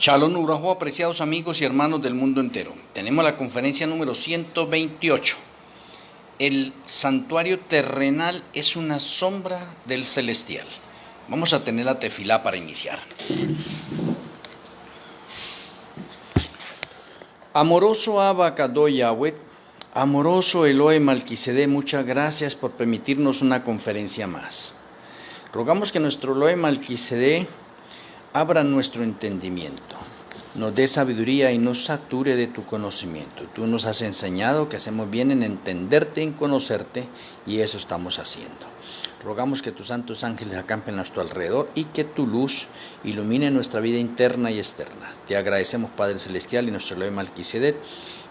Shalom Urajo, apreciados amigos y hermanos del mundo entero. Tenemos la conferencia número 128. El santuario terrenal es una sombra del celestial. Vamos a tener la tefilá para iniciar. Amoroso Abba Kadosh Yahweh, amoroso Elohe Malquisedec, muchas gracias por permitirnos una conferencia más. Rogamos que nuestro Elohe Malquisedec abra nuestro entendimiento, nos dé sabiduría y nos sature de tu conocimiento. Tú nos has enseñado que hacemos bien en entenderte, en conocerte, y eso estamos haciendo. Rogamos que tus santos ángeles acampen a nuestro alrededor y que tu luz ilumine nuestra vida interna y externa. Te agradecemos, Padre Celestial, y nuestro Elohe Malquisedec,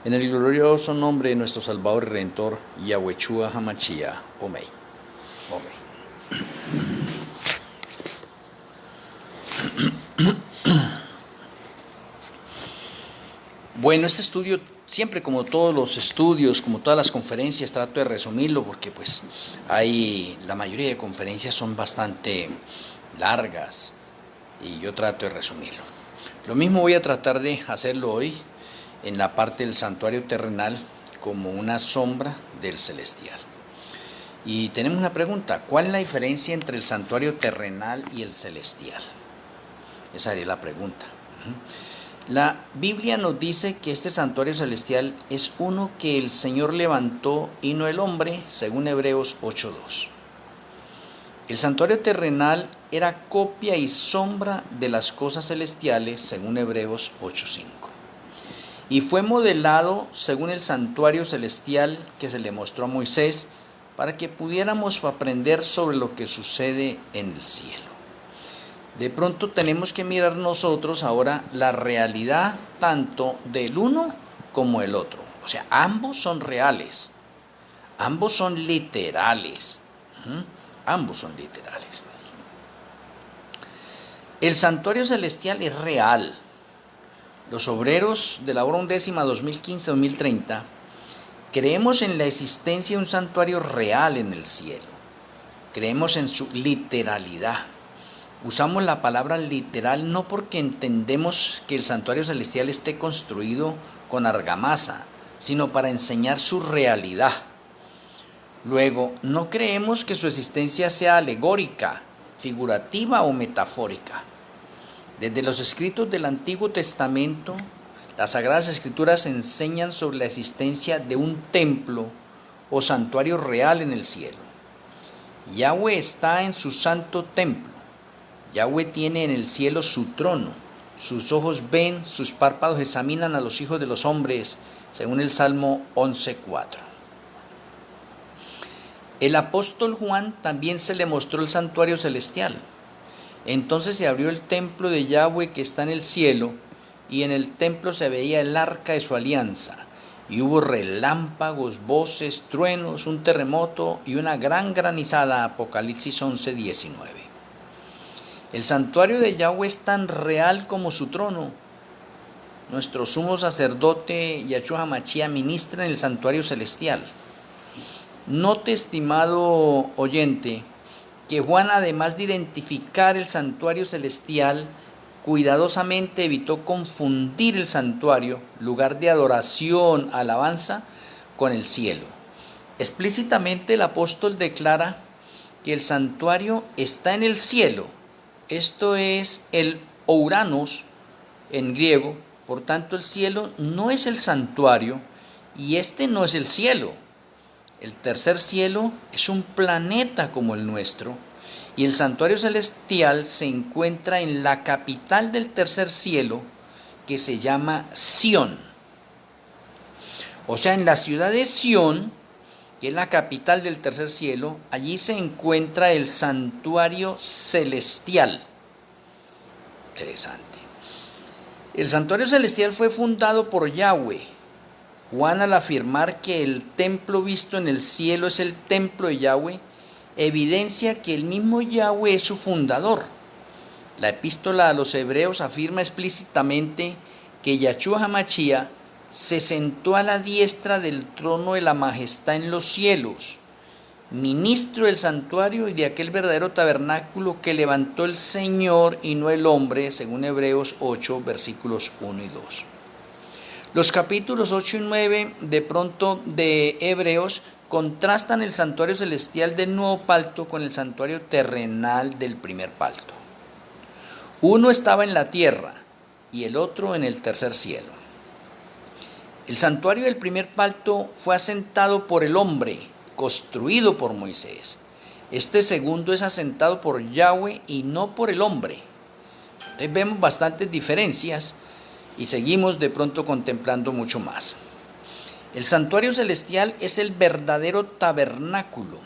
en el glorioso nombre de nuestro Salvador y Redentor, Yahueshua HaMashiach. Amén. Bueno, este estudio, siempre como todos los estudios, como todas las conferencias, trato de resumirlo porque pues la mayoría de conferencias son bastante largas y yo trato de resumirlo. Lo mismo voy a tratar de hacerlo hoy en la parte del santuario terrenal como una sombra del celestial. Y tenemos una pregunta: ¿cuál es la diferencia entre el santuario terrenal y el celestial? Esa sería la pregunta. La Biblia nos dice que este santuario celestial es uno que el Señor levantó y no el hombre, según Hebreos 8:2. El santuario terrenal era copia y sombra de las cosas celestiales, según Hebreos 8:5. Y fue modelado según el santuario celestial que se le mostró a Moisés, para que pudiéramos aprender sobre lo que sucede en el cielo. De pronto tenemos que mirar nosotros ahora la realidad tanto del uno como el otro. O sea, ambos son reales, ambos son literales, ambos son literales. El santuario celestial es real. Los obreros de la hora undécima 2015-2030 creemos en la existencia de un santuario real en el cielo. Creemos en su literalidad. Usamos la palabra literal no porque entendemos que el santuario celestial esté construido con argamasa, sino para enseñar su realidad. Luego, no creemos que su existencia sea alegórica, figurativa o metafórica. Desde los escritos del Antiguo Testamento, las Sagradas Escrituras enseñan sobre la existencia de un templo o santuario real en el cielo. Yahweh está en su santo templo. Yahweh tiene en el cielo su trono, sus ojos ven, sus párpados examinan a los hijos de los hombres, según el Salmo 11:4. El apóstol Juan también se le mostró el santuario celestial. Entonces se abrió el templo de Yahweh que está en el cielo, y en el templo se veía el arca de su alianza, y hubo relámpagos, voces, truenos, un terremoto y una gran granizada. Apocalipsis 11:19. El santuario de Yahweh es tan real como su trono. Nuestro sumo sacerdote Yahueshua HaMashiach ministra en el santuario celestial. Note, estimado oyente, que Juan, además de identificar el santuario celestial, cuidadosamente evitó confundir el santuario, lugar de adoración, alabanza, con el cielo. Explícitamente el apóstol declara que el santuario está en el cielo. Esto es el ouranos en griego. Por tanto, el cielo no es el santuario y este no es el cielo. El tercer cielo es un planeta como el nuestro, y el santuario celestial se encuentra en la capital del tercer cielo, que se llama Sión. O sea, en la ciudad de Sión, que es la capital del tercer cielo, allí se encuentra el santuario celestial. Interesante. El santuario celestial fue fundado por Yahweh. Juan, al afirmar que el templo visto en el cielo es el templo de Yahweh, evidencia que el mismo Yahweh es su fundador. La epístola a los Hebreos afirma explícitamente que Yahueshua HaMashiach se sentó a la diestra del trono de la majestad en los cielos, ministro del santuario y de aquel verdadero tabernáculo que levantó el Señor y no el hombre, según Hebreos 8, versículos 1 y 2. Los capítulos 8 y 9 de pronto de Hebreos contrastan el santuario celestial del nuevo pacto con el santuario terrenal del primer pacto. Uno estaba en la tierra y el otro en el tercer cielo. El santuario del primer pacto fue asentado por el hombre, construido por Moisés. Este segundo es asentado por Yahweh y no por el hombre. Entonces vemos bastantes diferencias y seguimos de pronto contemplando mucho más. El santuario celestial es el verdadero tabernáculo.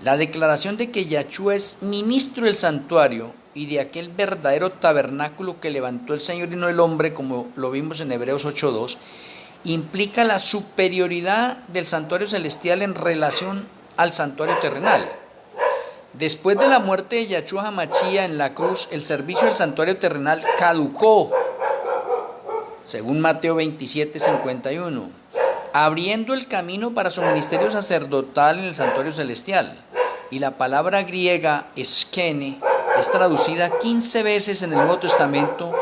La declaración de que Yahshua es ministro del santuario y de aquel verdadero tabernáculo que levantó el Señor y no el hombre, como lo vimos en Hebreos 8:2, implica la superioridad del santuario celestial en relación al santuario terrenal. Después de la muerte de Yahshua HaMashiach en la cruz, el servicio del santuario terrenal caducó, según Mateo 27:51, abriendo el camino para su ministerio sacerdotal en el santuario celestial. Y la palabra griega eskene es traducida 15 veces en el Nuevo Testamento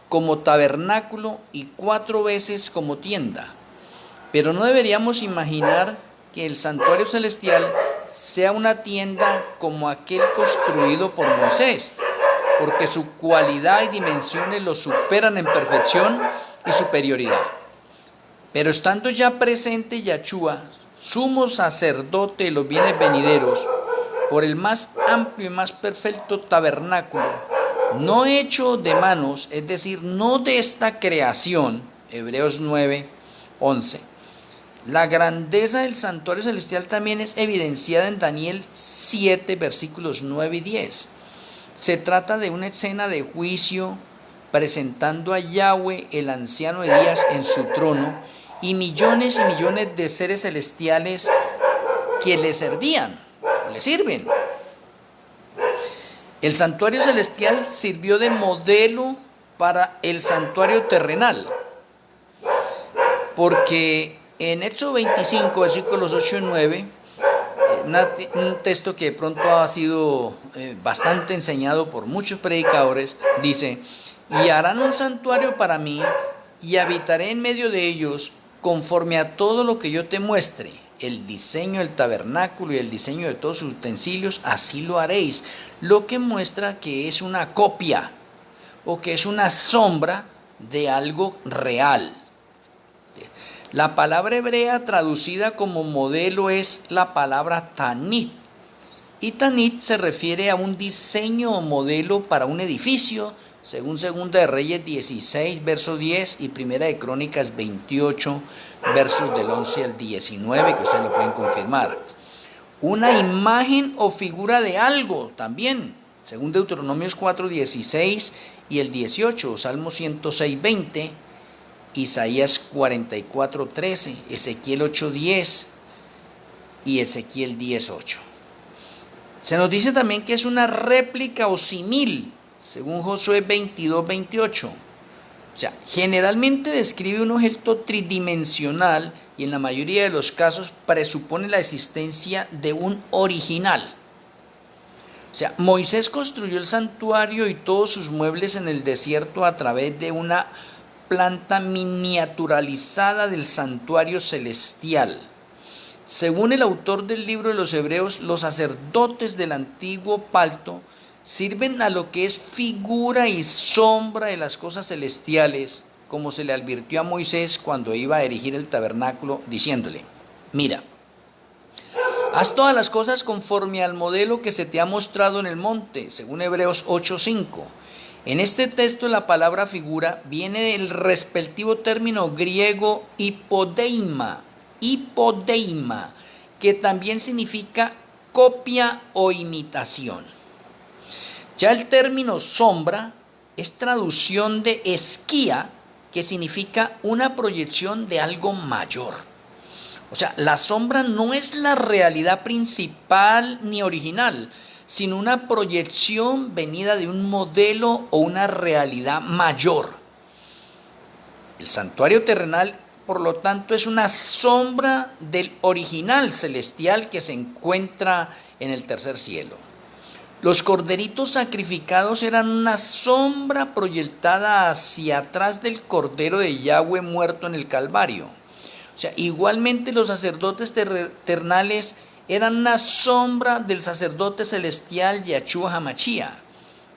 como tabernáculo y 4 veces como tienda. Pero no deberíamos imaginar que el santuario celestial sea una tienda como aquel construido por Moisés, porque su cualidad y dimensiones lo superan en perfección y superioridad. Pero estando ya presente Yahshua, sumo sacerdote de los bienes venideros, por el más amplio y más perfecto tabernáculo, no hecho de manos, es decir, no de esta creación, Hebreos 9:11. La grandeza del santuario celestial también es evidenciada en Daniel 7, versículos 9 y 10. Se trata de una escena de juicio presentando a Yahweh, el anciano de días, en su trono, y millones de seres celestiales que le servían, o le sirven. El santuario celestial sirvió de modelo para el santuario terrenal, porque en Éxodo 25, versículos 8 y 9, un texto que de pronto ha sido bastante enseñado por muchos predicadores, dice: y harán un santuario para mí, y habitaré en medio de ellos, conforme a todo lo que yo te muestre. El diseño del tabernáculo y el diseño de todos sus utensilios, así lo haréis. Lo que muestra que es una copia o que es una sombra de algo real. La palabra hebrea traducida como modelo es la palabra tanit. Y tanit se refiere a un diseño o modelo para un edificio, según 2 de Reyes 16, verso 10 y 1 de Crónicas 28, versos del 11 al 19, que ustedes lo pueden confirmar. Una imagen o figura de algo también, según Deuteronomios 4, 16 y el 18, Salmo 106, 20, Isaías 44, 13, Ezequiel 8, 10 y Ezequiel 10, 8. Se nos dice también que es una réplica o simil, según Josué 22, 28. O sea, generalmente describe un objeto tridimensional y en la mayoría de los casos presupone la existencia de un original. O sea, Moisés construyó el santuario y todos sus muebles en el desierto a través de una planta miniaturalizada del santuario celestial. Según el autor del libro de los Hebreos, los sacerdotes del antiguo pacto sirven a lo que es figura y sombra de las cosas celestiales, como se le advirtió a Moisés cuando iba a erigir el tabernáculo, diciéndole: mira, haz todas las cosas conforme al modelo que se te ha mostrado en el monte, según Hebreos 8:5. En este texto la palabra figura viene del respectivo término griego hipodeima, que también significa copia o imitación. Ya el término sombra es traducción de esquía, que significa una proyección de algo mayor. O sea, la sombra no es la realidad principal ni original, sino una proyección venida de un modelo o una realidad mayor. El santuario terrenal por lo tanto, es una sombra del original celestial que se encuentra en el tercer cielo. Los corderitos sacrificados eran una sombra proyectada hacia atrás del Cordero de Yahweh muerto en el Calvario. O sea, igualmente los sacerdotes terrenales eran una sombra del sacerdote celestial Yahshua HaMashiach,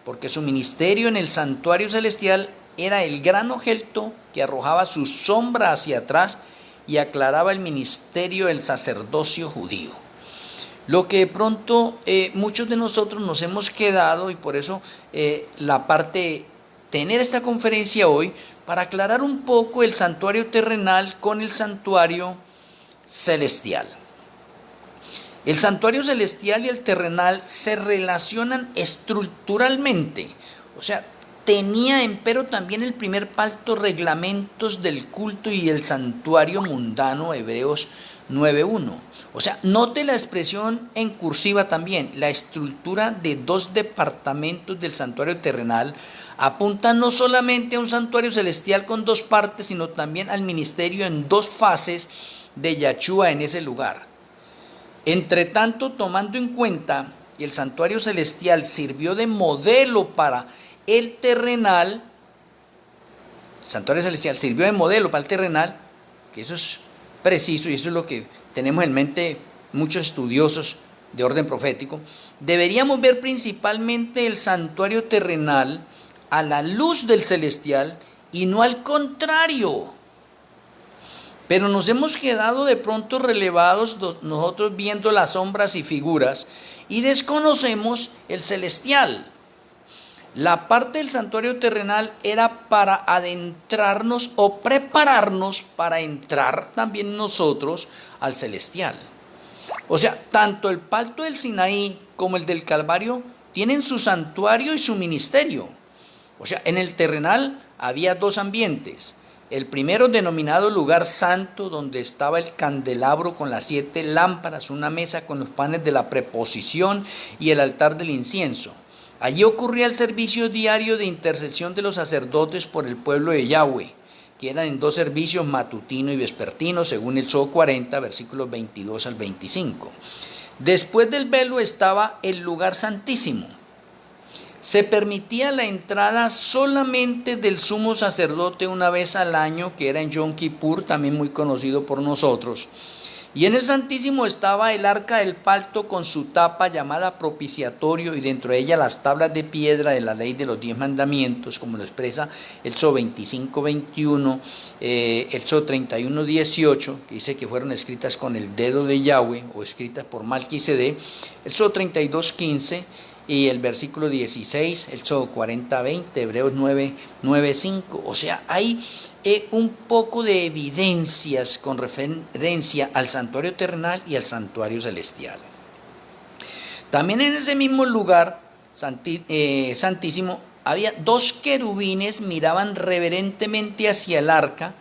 porque su ministerio en el santuario celestial era el gran objeto que arrojaba su sombra hacia atrás y aclaraba el ministerio del sacerdocio judío. Lo que de pronto muchos de nosotros nos hemos quedado, y por eso la parte tener esta conferencia hoy, para aclarar un poco el santuario terrenal con el santuario celestial. El santuario celestial y el terrenal se relacionan estructuralmente, o sea, tenía empero también el primer pacto reglamentos del culto y el santuario mundano, Hebreos 9:1. O sea, note la expresión en cursiva también, la estructura de dos departamentos del santuario terrenal apunta no solamente a un santuario celestial con dos partes, sino también al ministerio en dos fases de Yahshua en ese lugar. Entre tanto, tomando en cuenta que el santuario celestial sirvió de modelo para el terrenal, el santuario celestial sirvió de modelo para el terrenal, que eso es preciso y eso es lo que tenemos en mente muchos estudiosos de orden profético, deberíamos ver principalmente el santuario terrenal a la luz del celestial y no al contrario. Pero nos hemos quedado de pronto relevados nosotros viendo las sombras y figuras y desconocemos el celestial. La parte del santuario terrenal era para adentrarnos o prepararnos para entrar también nosotros al celestial. O sea, tanto el pacto del Sinaí como el del Calvario tienen su santuario y su ministerio. O sea, en el terrenal había dos ambientes. El primero denominado lugar santo, donde estaba el candelabro con las 7 lámparas, una mesa con los panes de la preposición y el altar del incienso. Allí ocurría el servicio diario de intercesión de los sacerdotes por el pueblo de Yahweh, que eran en dos servicios, matutino y vespertino, según el Éxodo 40, versículos 22 al 25. Después del velo estaba el lugar santísimo. Se permitía la entrada solamente del sumo sacerdote una vez al año, que era en Yom Kippur, también muy conocido por nosotros. Y en el Santísimo estaba el arca del pacto con su tapa llamada propiciatorio y dentro de ella las tablas de piedra de la ley de los 10 mandamientos, como lo expresa el Éxodo 25:21, el Éxodo 31:18, que dice que fueron escritas con el dedo de Yahweh o escritas por Malquisedec, el Éxodo 32:15 y el versículo 16, el Éxodo 40:20, Hebreos 9:5. O sea, hay un poco de evidencias con referencia al santuario terrenal y al santuario celestial. También en ese mismo lugar santísimo había 2 querubines, miraban reverentemente hacia el arca,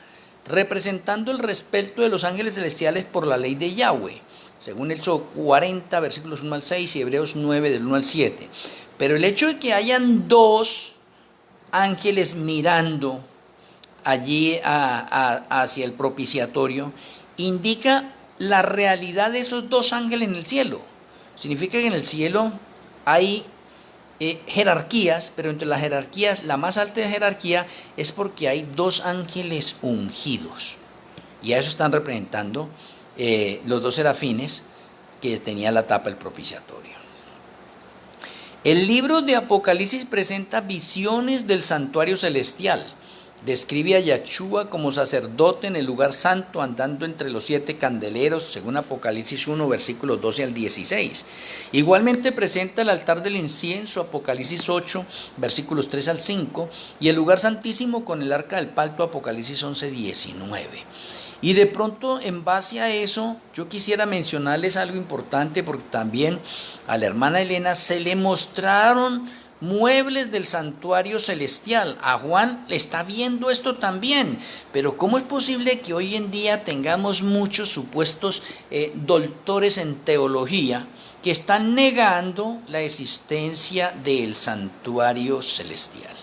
representando el respeto de los ángeles celestiales por la ley de Yahweh, según el Éxodo 40, versículos 1 al 6 y Hebreos 9, del 1 al 7. Pero el hecho de que hayan 2 ángeles mirando allí hacia el propiciatorio indica la realidad de esos 2 ángeles en el cielo. Significa que en el cielo hay jerarquías, pero entre las jerarquías, la más alta jerarquía es porque hay 2 ángeles ungidos. Y a eso están representando los 2 serafines que tenía la tapa del propiciatorio. El libro de Apocalipsis presenta visiones del santuario celestial. Describe a Yahshua como sacerdote en el lugar santo, andando entre los 7 candeleros, según Apocalipsis 1, versículos 12 al 16. Igualmente presenta el altar del incienso, Apocalipsis 8, versículos 3 al 5, y el lugar santísimo con el arca del pacto, Apocalipsis 11, 19. Y de pronto, en base a eso, yo quisiera mencionarles algo importante, porque también a la hermana Elena se le mostraron muebles del santuario celestial. A Juan le está viendo esto también, pero ¿cómo es posible que hoy en día tengamos muchos supuestos doctores en teología que están negando la existencia del santuario celestial?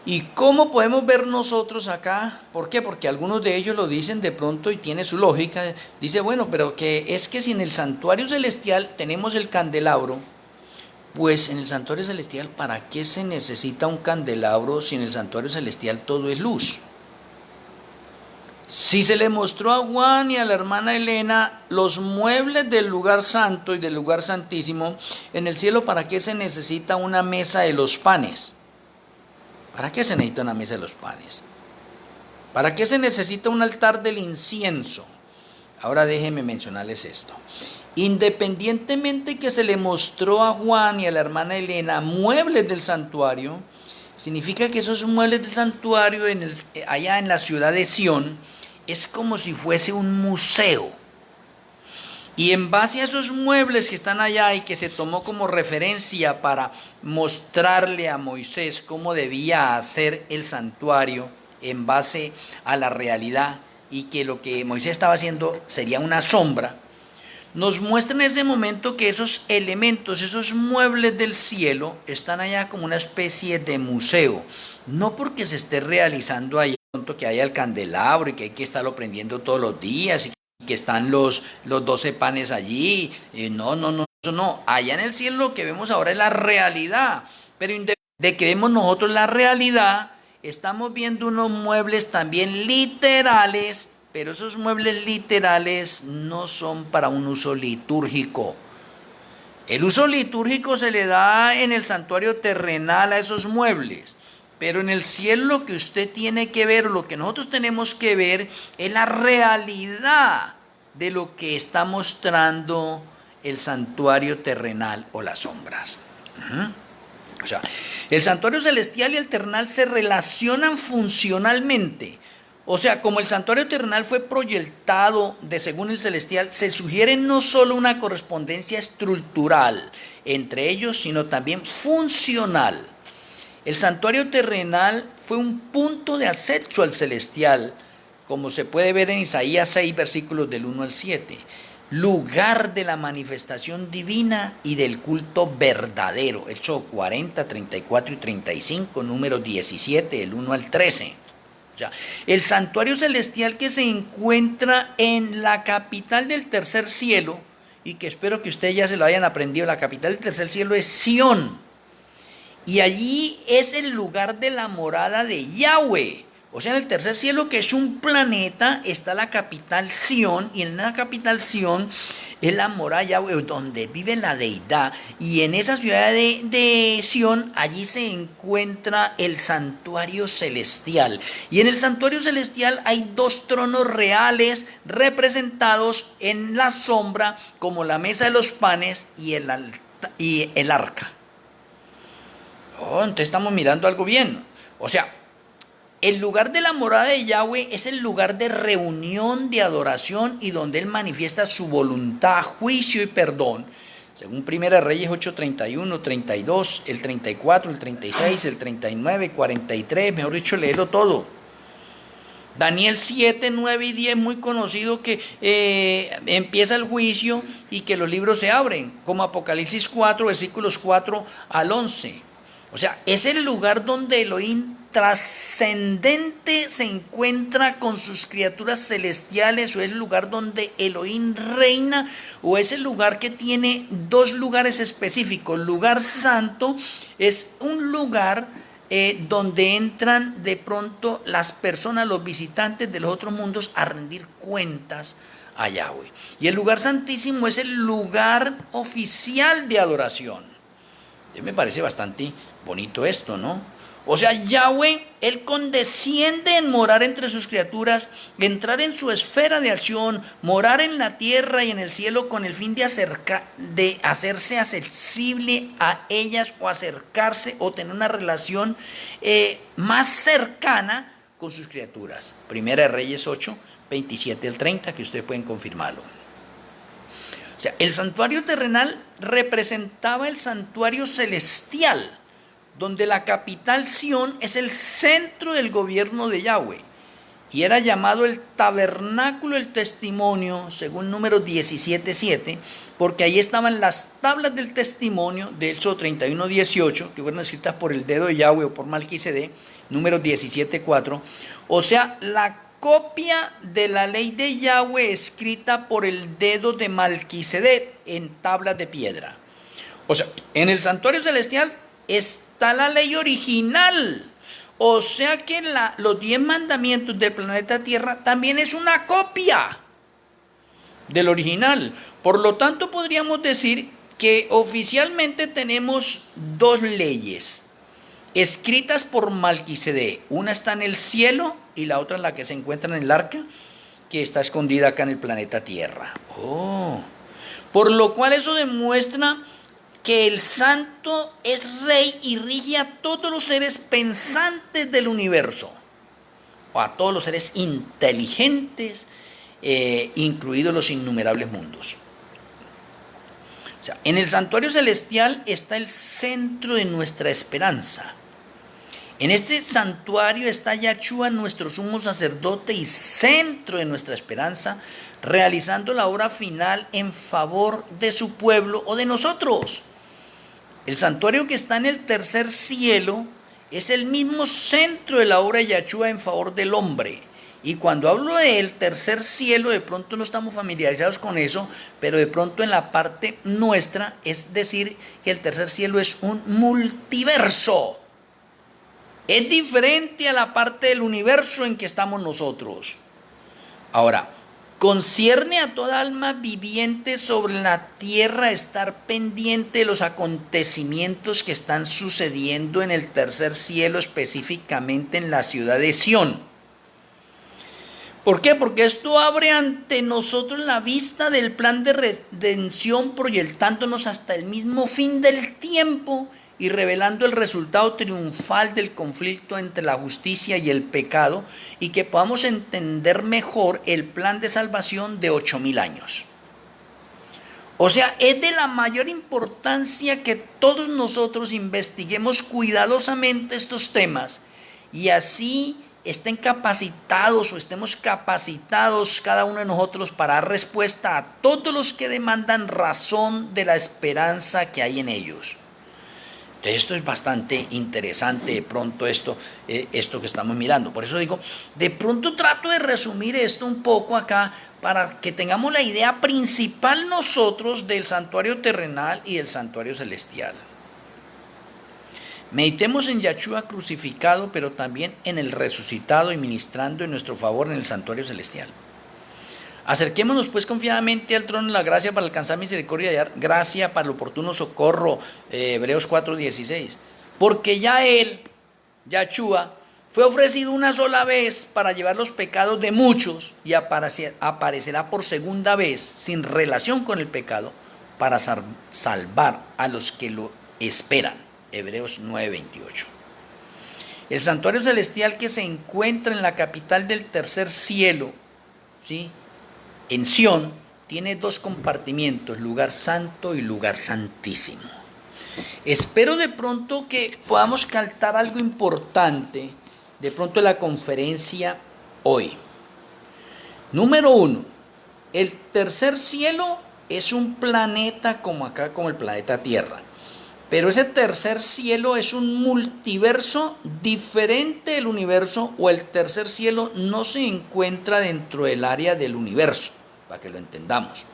¿Y cómo podemos ver nosotros acá? ¿Por qué? Porque algunos de ellos lo dicen de pronto y tiene su lógica. Dice, bueno, pero que es que si en el santuario celestial tenemos el candelabro, pues en el santuario celestial, ¿para qué se necesita un candelabro si en el santuario celestial todo es luz? Si se le mostró a Juan y a la hermana Elena los muebles del lugar santo y del lugar santísimo, en el cielo, ¿para qué se necesita una mesa de los panes? ¿Para qué se necesita una mesa de los panes? ¿Para qué se necesita un altar del incienso? Ahora déjenme mencionarles esto. Independientemente que se le mostró a Juan y a la hermana Elena muebles del santuario, significa que esos muebles del santuario allá en la ciudad de Sión es como si fuese un museo. Y en base a esos muebles que están allá y que se tomó como referencia para mostrarle a Moisés cómo debía hacer el santuario en base a la realidad y que lo que Moisés estaba haciendo sería una sombra, nos muestra en ese momento que esos elementos, esos muebles del cielo están allá como una especie de museo. No porque se esté realizando allá que haya el candelabro y que hay que estarlo prendiendo todos los días y que están los 12 panes allí. No, eso no. Allá en el cielo lo que vemos ahora es la realidad. Pero de que vemos nosotros la realidad, estamos viendo unos muebles también literales, pero esos muebles literales no son para un uso litúrgico. El uso litúrgico se le da en el santuario terrenal a esos muebles. Pero en el cielo lo que usted tiene que ver, lo que nosotros tenemos que ver, es la realidad de lo que está mostrando el santuario terrenal o las sombras. O sea, el santuario celestial y el terrenal se relacionan funcionalmente. O sea, como el santuario terrenal fue proyectado de según el celestial, se sugiere no solo una correspondencia estructural entre ellos, sino también funcional. El santuario terrenal fue un punto de acceso al celestial, como se puede ver en Isaías 6, versículos del 1 al 7. Lugar de la manifestación divina y del culto verdadero. Éxodo 40, 34 y 35, número 17, del 1 al 13. O sea, el santuario celestial que se encuentra en la capital del tercer cielo, y que espero que ustedes ya se lo hayan aprendido, la capital del tercer cielo es Sión. Y allí es el lugar de la morada de Yahweh. O sea, en el tercer cielo, que es un planeta, está la capital Sión. Y en la capital Sión es la morada de Yahweh, donde vive la deidad. Y en esa ciudad de Sión, allí se encuentra el santuario celestial. Y en el santuario celestial hay dos tronos reales representados en la sombra, como la mesa de los panes y el arca. Entonces estamos mirando algo bien. O sea, el lugar de la morada de Yahweh es el lugar de reunión, de adoración y donde Él manifiesta su voluntad, juicio y perdón. Según 1 Reyes 8, 31, 32, el 34, el 36, el 39, 43, mejor dicho, léelo todo. Daniel 7, 9 y 10, muy conocido, que empieza el juicio y que los libros se abren, como Apocalipsis 4, versículos 4 al 11. O sea, es el lugar donde Elohim trascendente se encuentra con sus criaturas celestiales, o es el lugar donde Elohim reina, o es el lugar que tiene dos lugares específicos. Lugar santo es un lugar donde entran de pronto las personas, los visitantes de los otros mundos, a rendir cuentas a Yahweh. Y el lugar santísimo es el lugar oficial de adoración. Me parece bastante bonito esto, ¿no? O sea, Yahweh, Él condesciende en morar entre sus criaturas, entrar en su esfera de acción, morar en la tierra y en el cielo con el fin de hacerse accesible a ellas, o acercarse o tener una relación más cercana con sus criaturas. Primera de Reyes 8, 27 al 30, que ustedes pueden confirmarlo. O sea, el santuario terrenal representaba el santuario celestial, donde la capital Sión es el centro del gobierno de Yahweh. y era llamado el tabernáculo del testimonio, según Números 17:7, porque ahí estaban las tablas del testimonio de Éxodo 31:18, que fueron escritas por el dedo de Yahweh o por Malquisedec, Números 17:4, o sea, la copia de la ley de Yahweh escrita por el dedo de Malquisedec en tablas de piedra. O sea, en el santuario celestial está la ley original. O sea que los 10 mandamientos del planeta Tierra también es una copia del original. Por lo tanto, podríamos decir que oficialmente tenemos dos leyes escritas por Malquisedec. Una está en el cielo y la otra en la que se encuentra en el arca, que está escondida acá en el planeta Tierra. Por lo cual eso demuestra que el santo es rey y rige a todos los seres pensantes del universo, o a todos los seres inteligentes, incluidos los innumerables mundos. O sea, en el santuario celestial está el centro de nuestra esperanza. En este santuario está Yahshua, nuestro sumo sacerdote y centro de nuestra esperanza, realizando la obra final en favor de su pueblo o de nosotros. El santuario que está en el tercer cielo es el mismo centro de la obra de Yahshua en favor del hombre. Y cuando hablo del tercer cielo, de pronto no estamos familiarizados con eso, pero de pronto en la parte nuestra, es decir, que el tercer cielo es un multiverso. Es diferente a la parte del universo en que estamos nosotros. Ahora, concierne a toda alma viviente sobre la tierra estar pendiente de los acontecimientos que están sucediendo en el tercer cielo, específicamente en la ciudad de Sión. ¿Por qué? Porque esto abre ante nosotros la vista del plan de redención, proyectándonos hasta el mismo fin del tiempo y revelando el resultado triunfal del conflicto entre la justicia y el pecado, y que podamos entender mejor el plan de salvación de 8,000 años. O sea, es de la mayor importancia que todos nosotros investiguemos cuidadosamente estos temas y así estén capacitados o estemos capacitados cada uno de nosotros para dar respuesta a todos los que demandan razón de la esperanza que hay en ellos. Esto es bastante interesante de pronto esto que estamos mirando. Por eso digo, de pronto trato de resumir esto un poco acá para que tengamos la idea principal nosotros del santuario terrenal y del santuario celestial. Meditemos en Yahshua crucificado, pero también en el resucitado y ministrando en nuestro favor en el santuario celestial. Acerquémonos pues confiadamente al trono de la gracia para alcanzar misericordia y hallar gracia para el oportuno socorro, Hebreos 4:16. Porque ya él, Yahshua, fue ofrecido una sola vez para llevar los pecados de muchos y aparecerá por segunda vez sin relación con el pecado para salvar a los que lo esperan. Hebreos 9:28. El santuario celestial que se encuentra en la capital del tercer cielo, ¿sí?, en Sión, tiene dos compartimientos, lugar santo y lugar santísimo. Espero de pronto que podamos captar algo importante de pronto de la conferencia hoy. Número 1, el tercer cielo es un planeta como acá, como el planeta Tierra. Pero ese tercer cielo es un multiverso diferente del universo, o el tercer cielo no se encuentra dentro del área del universo, para que lo entendamos.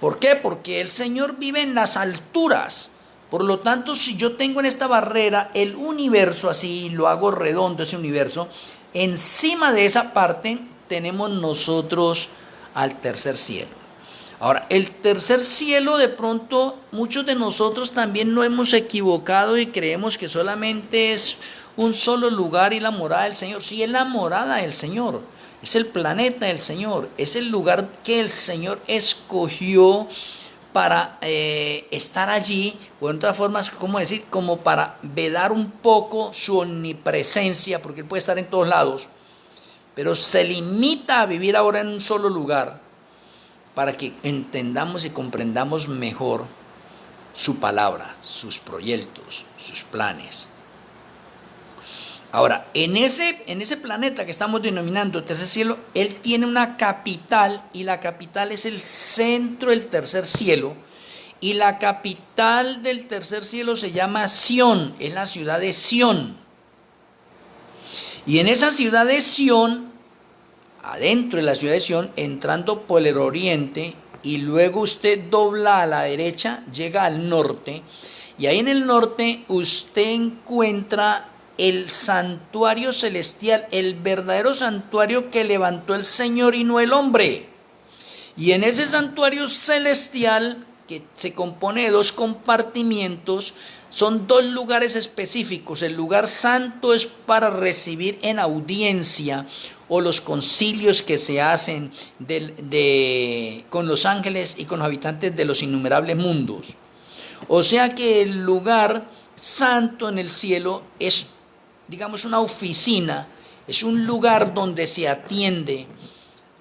¿Por qué? Porque el Señor vive en las alturas. Por lo tanto, si yo tengo en esta barrera el universo, así lo hago redondo ese universo, encima de esa parte tenemos nosotros al tercer cielo. Ahora, el tercer cielo, de pronto muchos de nosotros también lo hemos equivocado y creemos que solamente es un solo lugar y la morada del Señor. Sí, es la morada del Señor, es el planeta del Señor, es el lugar que el Señor escogió para estar allí, o en otras formas, ¿cómo decir? Como para vedar un poco su omnipresencia, porque Él puede estar en todos lados, pero se limita a vivir ahora en un solo lugar, para que entendamos y comprendamos mejor su palabra, sus proyectos, sus planes. Ahora, en ese planeta que estamos denominando tercer cielo, él tiene una capital y la capital es el centro del tercer cielo. Y la capital del tercer cielo se llama Sión, es la ciudad de Sión. Y en esa ciudad de Sión, adentro de la ciudad de Sión, entrando por el oriente, y luego usted dobla a la derecha, llega al norte, y ahí en el norte usted encuentra el santuario celestial, el verdadero santuario que levantó el Señor y no el hombre. Y en ese santuario celestial, que se compone de dos compartimientos, son dos lugares específicos. El lugar santo es para recibir en audiencia o los concilios que se hacen con los ángeles y con los habitantes de los innumerables mundos. O sea que el lugar santo en el cielo es, digamos, una oficina, es un lugar donde se atiende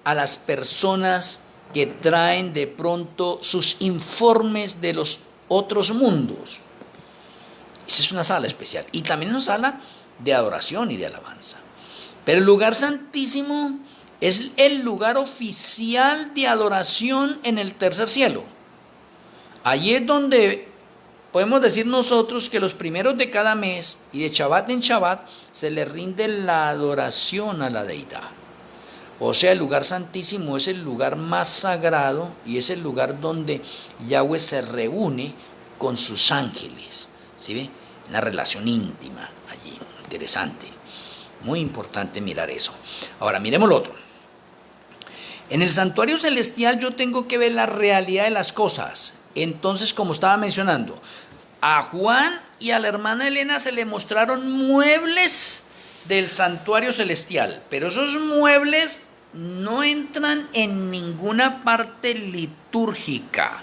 a las personas que traen de pronto sus informes de los otros mundos. Esa es una sala especial. Y también una sala de adoración y de alabanza. Pero el lugar santísimo es el lugar oficial de adoración en el tercer cielo. Allí es donde podemos decir nosotros que los primeros de cada mes y de Shabbat en Shabbat se le rinde la adoración a la deidad. O sea, el lugar santísimo es el lugar más sagrado y es el lugar donde Yahweh se reúne con sus ángeles. ¿Sí ve? Una relación íntima allí. Interesante. Muy importante mirar eso. Ahora, miremos lo otro. En el santuario celestial yo tengo que ver la realidad de las cosas. Entonces, como estaba mencionando, a Juan y a la hermana Elena se le mostraron muebles del santuario celestial, pero esos muebles no entran en ninguna parte litúrgica.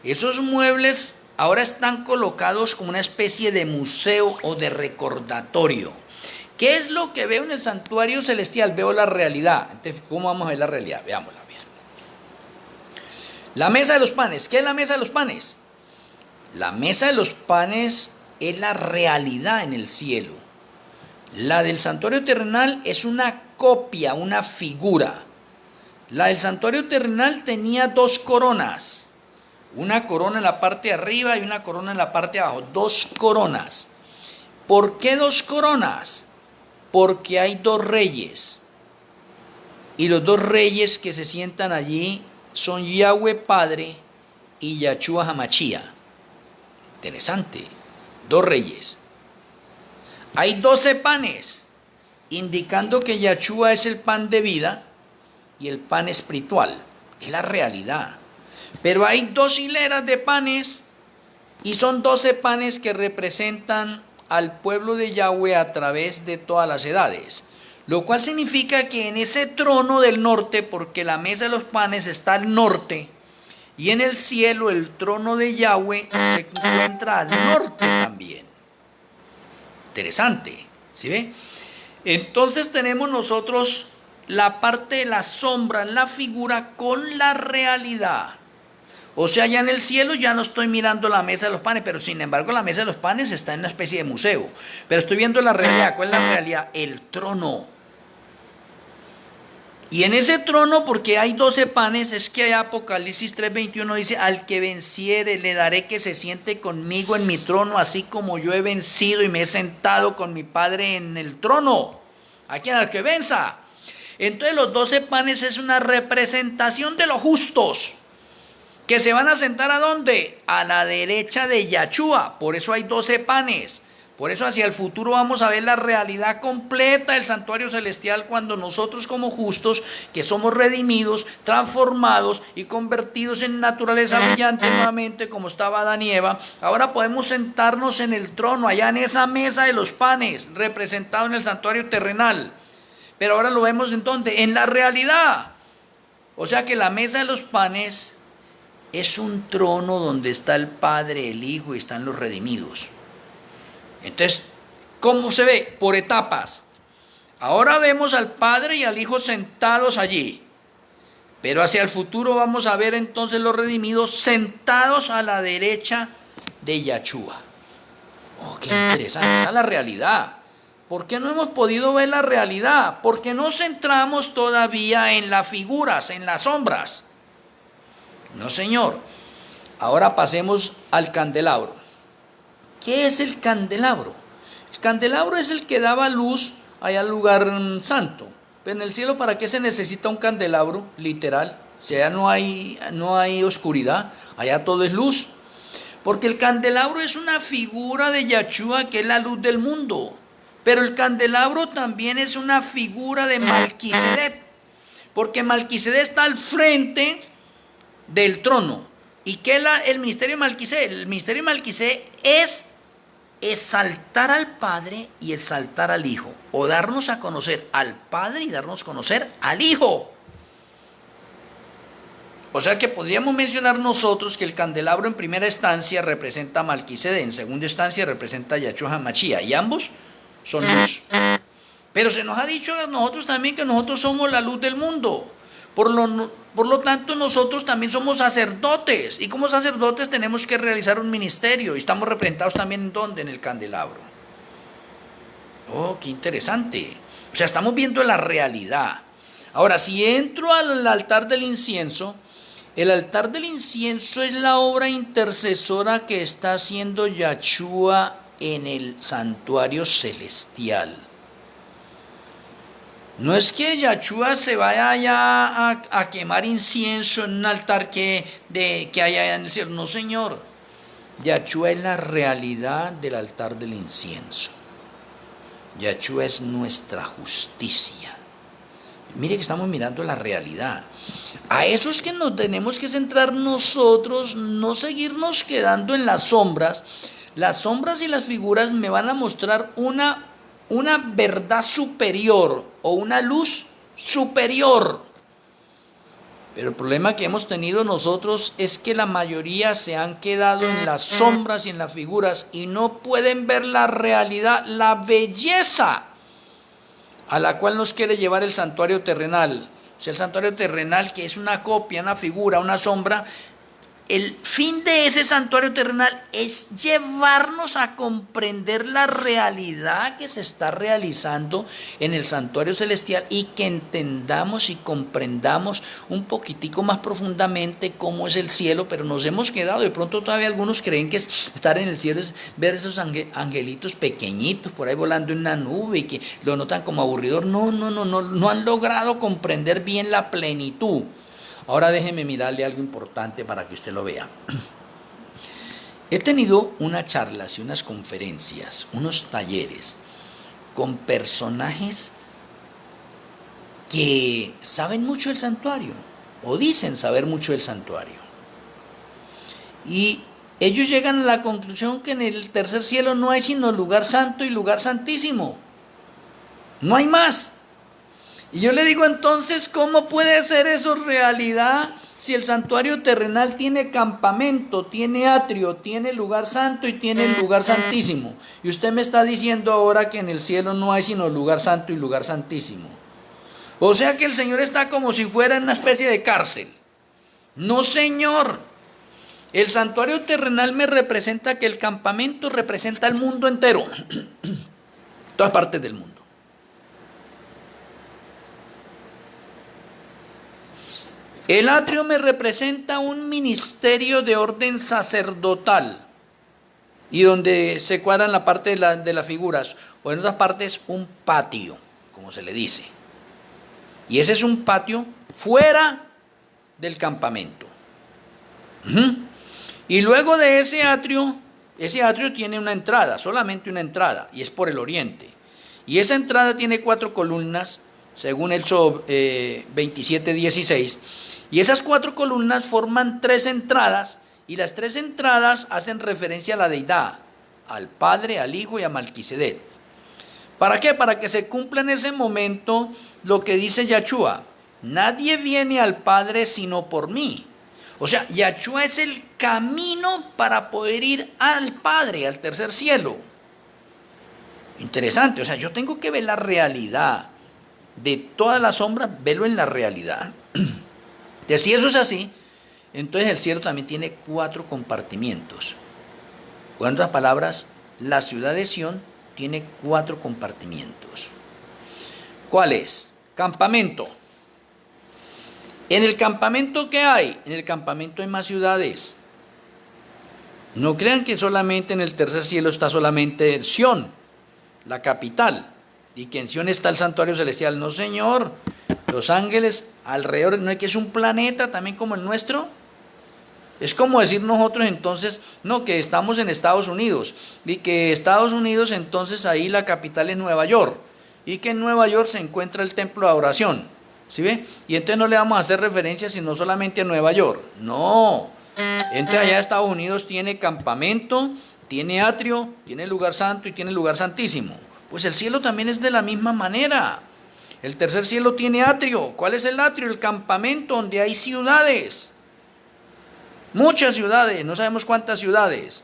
Esos muebles ahora están colocados como una especie de museo o de recordatorio. ¿Qué es lo que veo en el santuario celestial? Veo la realidad. Entonces, ¿cómo vamos a ver la realidad? Veámosla bien. La mesa de los panes. ¿Qué es la mesa de los panes? La mesa de los panes es la realidad en el cielo. La del santuario terrenal es una copia, una figura. La del santuario terrenal tenía dos coronas. Una corona en la parte de arriba y una corona en la parte de abajo. Dos coronas. ¿Por qué dos coronas? Porque hay dos reyes. Y los dos reyes que se sientan allí son Yahweh Padre y Yahshua Hamashia. Interesante. Dos reyes. Hay 12 panes, indicando que Yahshua es el pan de vida y el pan espiritual. Es la realidad. Pero hay dos hileras de panes y son 12 panes que representan al pueblo de Yahweh a través de todas las edades. Lo cual significa que en ese trono del norte, porque la mesa de los panes está al norte, y en el cielo el trono de Yahweh se encuentra al norte también. Interesante, ¿sí ve? Entonces tenemos nosotros la parte de la sombra, la figura con la realidad. O sea, ya en el cielo ya no estoy mirando la mesa de los panes, pero sin embargo la mesa de los panes está en una especie de museo. Pero estoy viendo la realidad. ¿Cuál es la realidad? El trono. Y en ese trono, porque hay 12 panes, es que Apocalipsis 3:21 dice, al que venciere le daré que se siente conmigo en mi trono, así como yo he vencido y me he sentado con mi Padre en el trono. ¿A quién? Al que venza. Entonces los 12 panes es una representación de los justos, que se van a sentar ¿a dónde? A la derecha de Yahshua. Por eso hay 12 panes. Por eso hacia el futuro vamos a ver la realidad completa del santuario celestial cuando nosotros como justos, que somos redimidos, transformados y convertidos en naturaleza brillante nuevamente como estaba Adán y Eva, ahora podemos sentarnos en el trono, allá en esa mesa de los panes, representado en el santuario terrenal. Pero ahora lo vemos entonces en la realidad. O sea que la mesa de los panes es un trono donde está el Padre, el Hijo y están los redimidos. Entonces, ¿cómo se ve? Por etapas. Ahora vemos al Padre y al Hijo sentados allí. Pero hacia el futuro vamos a ver entonces los redimidos sentados a la derecha de Yahshua. Oh, qué interesante. Esa es la realidad. ¿Por qué no hemos podido ver la realidad? Porque nos centramos todavía en las figuras, en las sombras. No, señor. Ahora pasemos al candelabro. ¿Qué es el candelabro? El candelabro es el que daba luz allá al lugar santo. Pero en el cielo, ¿para qué se necesita un candelabro? Literal. Si allá no hay oscuridad, allá todo es luz. Porque el candelabro es una figura de Yahshua, que es la luz del mundo. Pero el candelabro también es una figura de Malquisedec. Porque Malquisedec está al frente del trono. ¿Y qué es el ministerio de Malquisedec? El ministerio de Malquisedec es exaltar al Padre y exaltar al Hijo, o darnos a conocer al Padre y darnos a conocer al Hijo. O sea que podríamos mencionar nosotros que el candelabro en primera instancia representa a Malquisedec, en segunda instancia representa a Yahshua HaMashiach, y ambos son luz. Pero se nos ha dicho a nosotros también que nosotros somos la luz del mundo. Por lo tanto, nosotros también somos sacerdotes, y como sacerdotes tenemos que realizar un ministerio, y estamos representados también ¿en dónde? En el candelabro. Oh, qué interesante. O sea, estamos viendo la realidad. Ahora, si entro al altar del incienso, el altar del incienso es la obra intercesora que está haciendo Yahshua en el santuario celestial. No es que Yahshua se vaya allá a quemar incienso en un altar que hay allá en el cielo. No, señor. Yahshua es la realidad del altar del incienso. Yahshua es nuestra justicia. Mire que estamos mirando la realidad. A eso es que nos tenemos que centrar nosotros, no seguirnos quedando en las sombras. Las sombras y las figuras me van a mostrar una verdad superior o una luz superior. Pero el problema que hemos tenido nosotros es que la mayoría se han quedado en las sombras y en las figuras y no pueden ver la realidad, la belleza a la cual nos quiere llevar el santuario terrenal. O sea, el santuario terrenal, que es una copia, una figura, una sombra. El fin de ese santuario terrenal es llevarnos a comprender la realidad que se está realizando en el santuario celestial y que entendamos y comprendamos un poquitico más profundamente cómo es el cielo, pero nos hemos quedado, de pronto todavía algunos creen que estar en el cielo es ver esos angelitos pequeñitos por ahí volando en una nube y que lo notan como aburridor. No han logrado comprender bien la plenitud. Ahora déjeme mirarle algo importante para que usted lo vea. He tenido unas charlas y unas conferencias, unos talleres con personajes que saben mucho del santuario o dicen saber mucho del santuario. Y ellos llegan a la conclusión que en el tercer cielo no hay sino lugar santo y lugar santísimo. No hay más. Y yo le digo entonces, ¿cómo puede ser eso realidad si el santuario terrenal tiene campamento, tiene atrio, tiene lugar santo y tiene el lugar santísimo? Y usted me está diciendo ahora que en el cielo no hay sino lugar santo y lugar santísimo. O sea que el Señor está como si fuera en una especie de cárcel. No, señor. El santuario terrenal me representa que el campamento representa el mundo entero. Todas partes del mundo. El atrio me representa un ministerio de orden sacerdotal y donde se cuadran la parte de las figuras, o en otras partes un patio, como se le dice. Y ese es un patio fuera del campamento. Y luego de ese atrio tiene una entrada, solamente una entrada, y es por el oriente. Y esa entrada tiene 4 columnas, según el Éxodo 27:16. Y esas 4 columnas forman 3 entradas, y las 3 entradas hacen referencia a la deidad, al Padre, al Hijo y a Malquisedec. ¿Para qué? Para que se cumpla en ese momento lo que dice Yahshua: nadie viene al Padre sino por mí. O sea, Yahshua es el camino para poder ir al Padre, al tercer cielo. Interesante, o sea, yo tengo que ver la realidad de todas las sombras, verlo en la realidad. Entonces, si eso es así, entonces el cielo también tiene 4 compartimientos. En otras palabras, la ciudad de Sión tiene 4 compartimientos. ¿Cuál es? Campamento. En el campamento, ¿qué hay? En el campamento hay más ciudades. No crean que solamente en el tercer cielo está solamente Sión, la capital, y que en Sión está el santuario celestial. No, señor. Los ángeles alrededor, ¿no es que es un planeta también como el nuestro? Es como decir nosotros entonces, no, que estamos en Estados Unidos, y que Estados Unidos entonces ahí la capital es Nueva York, y que en Nueva York se encuentra el templo de adoración, ¿sí ve? Y entonces no le vamos a hacer referencia sino solamente a Nueva York, no. Entonces allá Estados Unidos tiene campamento, tiene atrio, tiene lugar santo y tiene lugar santísimo. Pues el cielo también es de la misma manera. El tercer cielo tiene atrio. ¿Cuál es el atrio? El campamento donde hay ciudades. Muchas ciudades, no sabemos cuántas ciudades.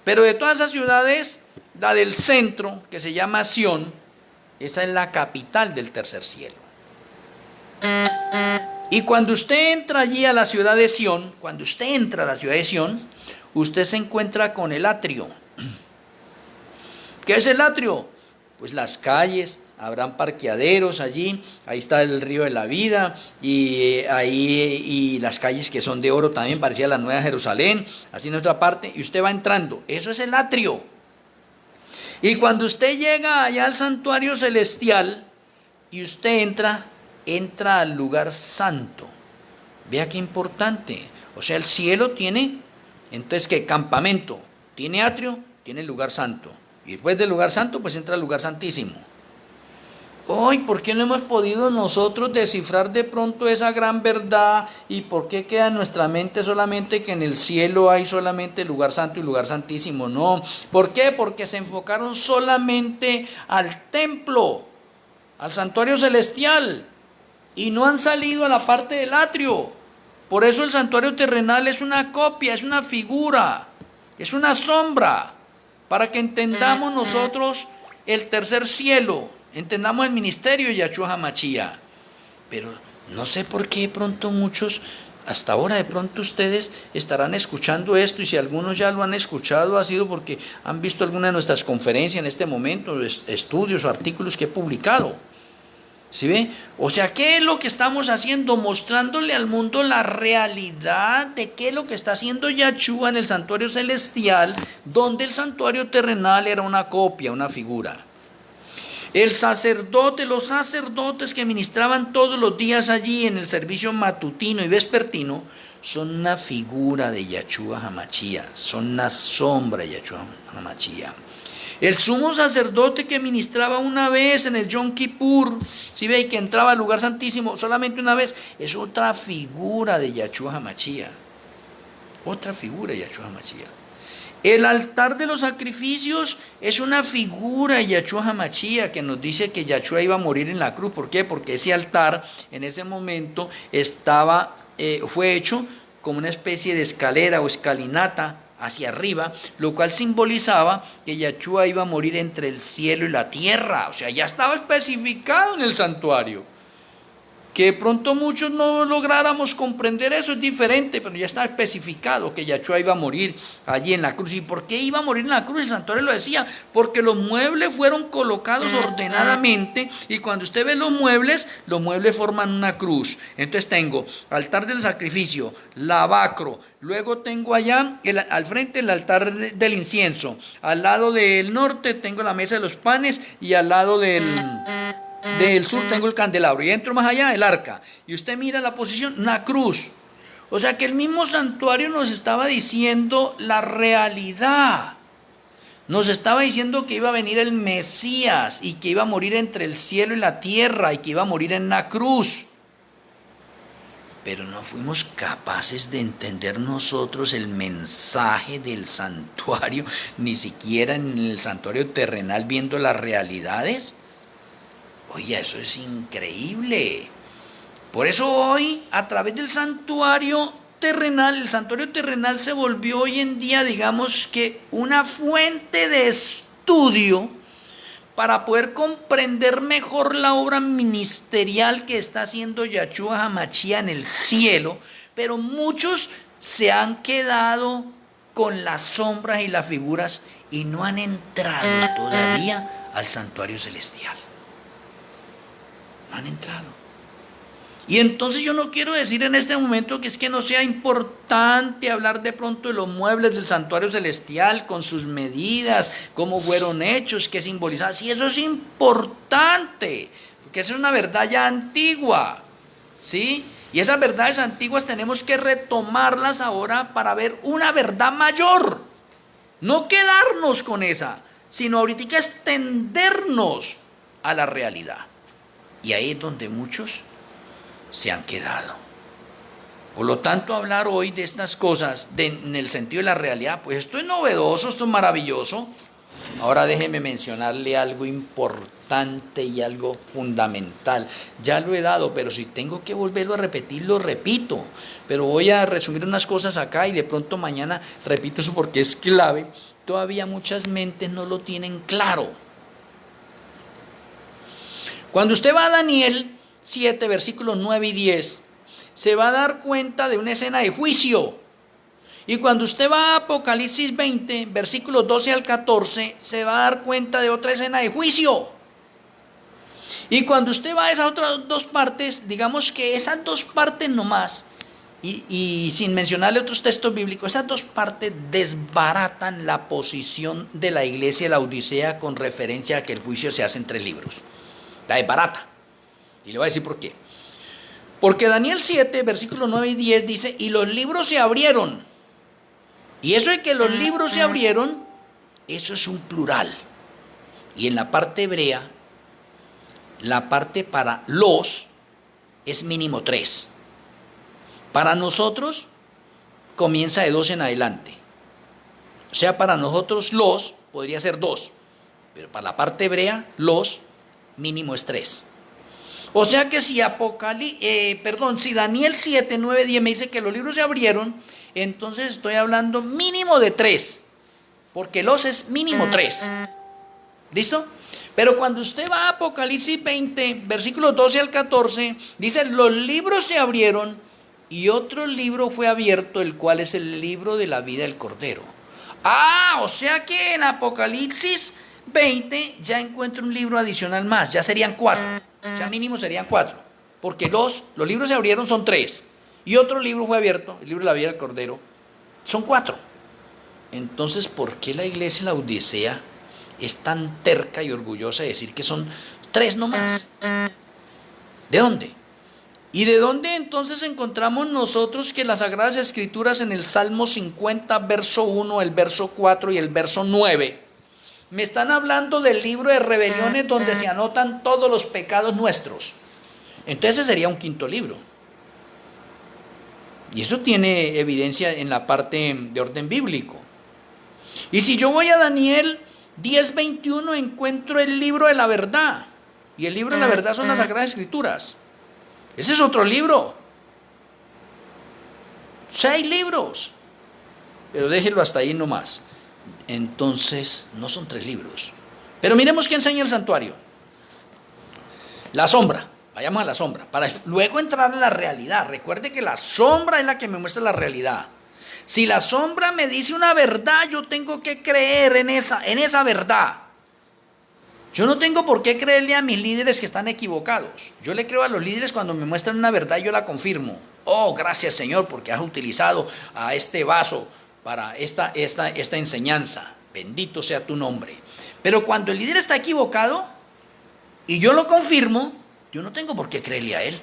Pero de todas esas ciudades, la del centro, que se llama Sión, esa es la capital del tercer cielo. Y cuando usted entra allí a la ciudad de Sión, usted se encuentra con el atrio. ¿Qué es el atrio? Pues las calles, habrán parqueaderos allí, ahí está el río de la vida, y las calles que son de oro también, parecía la Nueva Jerusalén, así en otra parte, y usted va entrando, eso es el atrio. Y cuando usted llega allá al santuario celestial, y usted entra al lugar santo. Vea qué importante. O sea, el cielo tiene, entonces, ¿qué? Campamento. Tiene atrio, tiene lugar santo. Y después del lugar santo, pues entra al lugar santísimo. Hoy, ¿por qué no hemos podido nosotros descifrar de pronto esa gran verdad? ¿Y por qué queda en nuestra mente solamente que en el cielo hay solamente lugar santo y lugar santísimo? No. ¿Por qué? Porque se enfocaron solamente al templo, al santuario celestial, y no han salido a la parte del atrio. Por eso el santuario terrenal es una copia, es una figura, es una sombra, para que entendamos nosotros el tercer cielo, entendamos el ministerio de Yahshua HaMashiach. Pero no sé por qué de pronto muchos, hasta ahora de pronto ustedes estarán escuchando esto, y si algunos ya lo han escuchado ha sido porque han visto alguna de nuestras conferencias en este momento, estudios o artículos que he publicado. ¿Sí ve? O sea, ¿qué es lo que estamos haciendo? Mostrándole al mundo la realidad de qué es lo que está haciendo Yahshua en el santuario celestial, donde el santuario terrenal era una copia, una figura. El sacerdote, los sacerdotes que ministraban todos los días allí en el servicio matutino y vespertino, son una figura de Yahshua HaMashiach, son una sombra de Yahshua HaMashiach. El sumo sacerdote que ministraba una vez en el Yom Kippur, ¿sí ve? Y que entraba al lugar santísimo solamente una vez, es otra figura de Yahshua HaMashiach. Otra figura de Yahshua HaMashiach. El altar de los sacrificios es una figura de Yahshua HaMashiach que nos dice que Yahshua iba a morir en la cruz. ¿Por qué? Porque ese altar en ese momento fue hecho como una especie de escalera o escalinata hacia arriba, lo cual simbolizaba que Yahshua iba a morir entre el cielo y la tierra. O sea, ya estaba especificado en el santuario. Que de pronto muchos no lográramos comprender eso es diferente, pero ya está especificado que Yahshua iba a morir allí en la cruz. ¿Y por qué iba a morir en la cruz? El santuario lo decía, porque los muebles fueron colocados ordenadamente, y cuando usted ve los muebles forman una cruz. Entonces tengo altar del sacrificio, lavacro, luego tengo allá al frente el altar del incienso, al lado del norte tengo la mesa de los panes, y al lado del sur tengo el candelabro, y entro más allá el arca, y usted mira la posición, una cruz. O sea que el mismo santuario nos estaba diciendo la realidad, nos estaba diciendo que iba a venir el Mesías, y que iba a morir entre el cielo y la tierra, y que iba a morir en la cruz. Pero no fuimos capaces de entender nosotros el mensaje del santuario, ni siquiera en el santuario terrenal, viendo las realidades. Oye, eso es increíble. Por eso hoy, a través del santuario terrenal, el santuario terrenal se volvió hoy en día, digamos que, una fuente de estudio para poder comprender mejor la obra ministerial que está haciendo Yahshua HaMashiach en el cielo. Pero muchos se han quedado con las sombras y las figuras y no han entrado todavía al santuario celestial. No han entrado. Y entonces yo no quiero decir en este momento que es que no sea importante hablar de pronto de los muebles del santuario celestial con sus medidas, cómo fueron hechos, qué simbolizaban. Sí, eso es importante, porque esa es una verdad ya antigua, ¿sí? Y esas verdades antiguas tenemos que retomarlas ahora para ver una verdad mayor. No quedarnos con esa, sino ahorita extendernos a la realidad. Y ahí es donde muchos se han quedado. Por lo tanto, hablar hoy de estas cosas en el sentido de la realidad, pues esto es novedoso, esto es maravilloso. Ahora déjeme mencionarle algo importante y algo fundamental. Ya lo he dado, pero si tengo que volverlo a repetir, lo repito. Pero voy a resumir unas cosas acá y de pronto mañana repito eso porque es clave. Todavía muchas mentes no lo tienen claro. Cuando usted va a Daniel 7, versículos 9 y 10, se va a dar cuenta de una escena de juicio. Y cuando usted va a Apocalipsis 20, versículos 12 al 14, se va a dar cuenta de otra escena de juicio. Y cuando usted va a esas otras dos partes, digamos que esas dos partes nomás, y sin mencionarle otros textos bíblicos, esas dos partes desbaratan la posición de la iglesia de la Odisea con referencia a que el juicio se hace en 3 libros. La desbarata. Y le voy a decir por qué. Porque Daniel 7, versículos 9 y 10 dice, y los libros se abrieron. Y eso de que los libros se abrieron, eso es un plural. Y en la parte hebrea, la parte para los es mínimo 3. Para nosotros comienza de 2 en adelante. O sea, para nosotros los podría ser 2. Pero para la parte hebrea, los mínimo es 3. O sea que si si Daniel 7, 9, 10 me dice que los libros se abrieron, entonces estoy hablando mínimo de 3, porque los es mínimo 3. ¿Listo? Pero cuando usted va a Apocalipsis 20, versículos 12 al 14, dice, los libros se abrieron y otro libro fue abierto, el cual es el libro de la vida del Cordero. O sea que en Apocalipsis 20 ya encuentro un libro adicional más, ya serían 4. Ya mínimo serían 4, porque los libros se abrieron, son 3, y otro libro fue abierto, el libro de la vida del Cordero, son 4. Entonces, ¿por qué la iglesia de la Odisea es tan terca y orgullosa de decir que son 3 nomás? ¿De dónde? ¿Y de dónde entonces encontramos nosotros que las Sagradas Escrituras en el Salmo 50, verso 1, el verso 4 y el verso 9, me están hablando del libro de rebeliones donde se anotan todos los pecados nuestros? Entonces ese sería un 5.º libro. Y eso tiene evidencia en la parte de orden bíblico. Y si yo voy a Daniel 10:21, encuentro el libro de la verdad. Y el libro de la verdad son las Sagradas Escrituras. Ese es otro libro. 6 libros. Pero déjelo hasta ahí nomás. Entonces, no son 3 libros. Pero miremos qué enseña el santuario. La sombra. Vayamos a la sombra. Para luego entrar en la realidad. Recuerde que la sombra es la que me muestra la realidad. Si la sombra me dice una verdad, yo tengo que creer en esa verdad. Yo no tengo por qué creerle a mis líderes que están equivocados. Yo le creo a los líderes cuando me muestran una verdad y yo la confirmo. Oh, gracias Señor, porque has utilizado a este vaso para esta enseñanza. Bendito sea tu nombre. Pero cuando el líder está equivocado y yo lo confirmo, yo no tengo por qué creerle a él.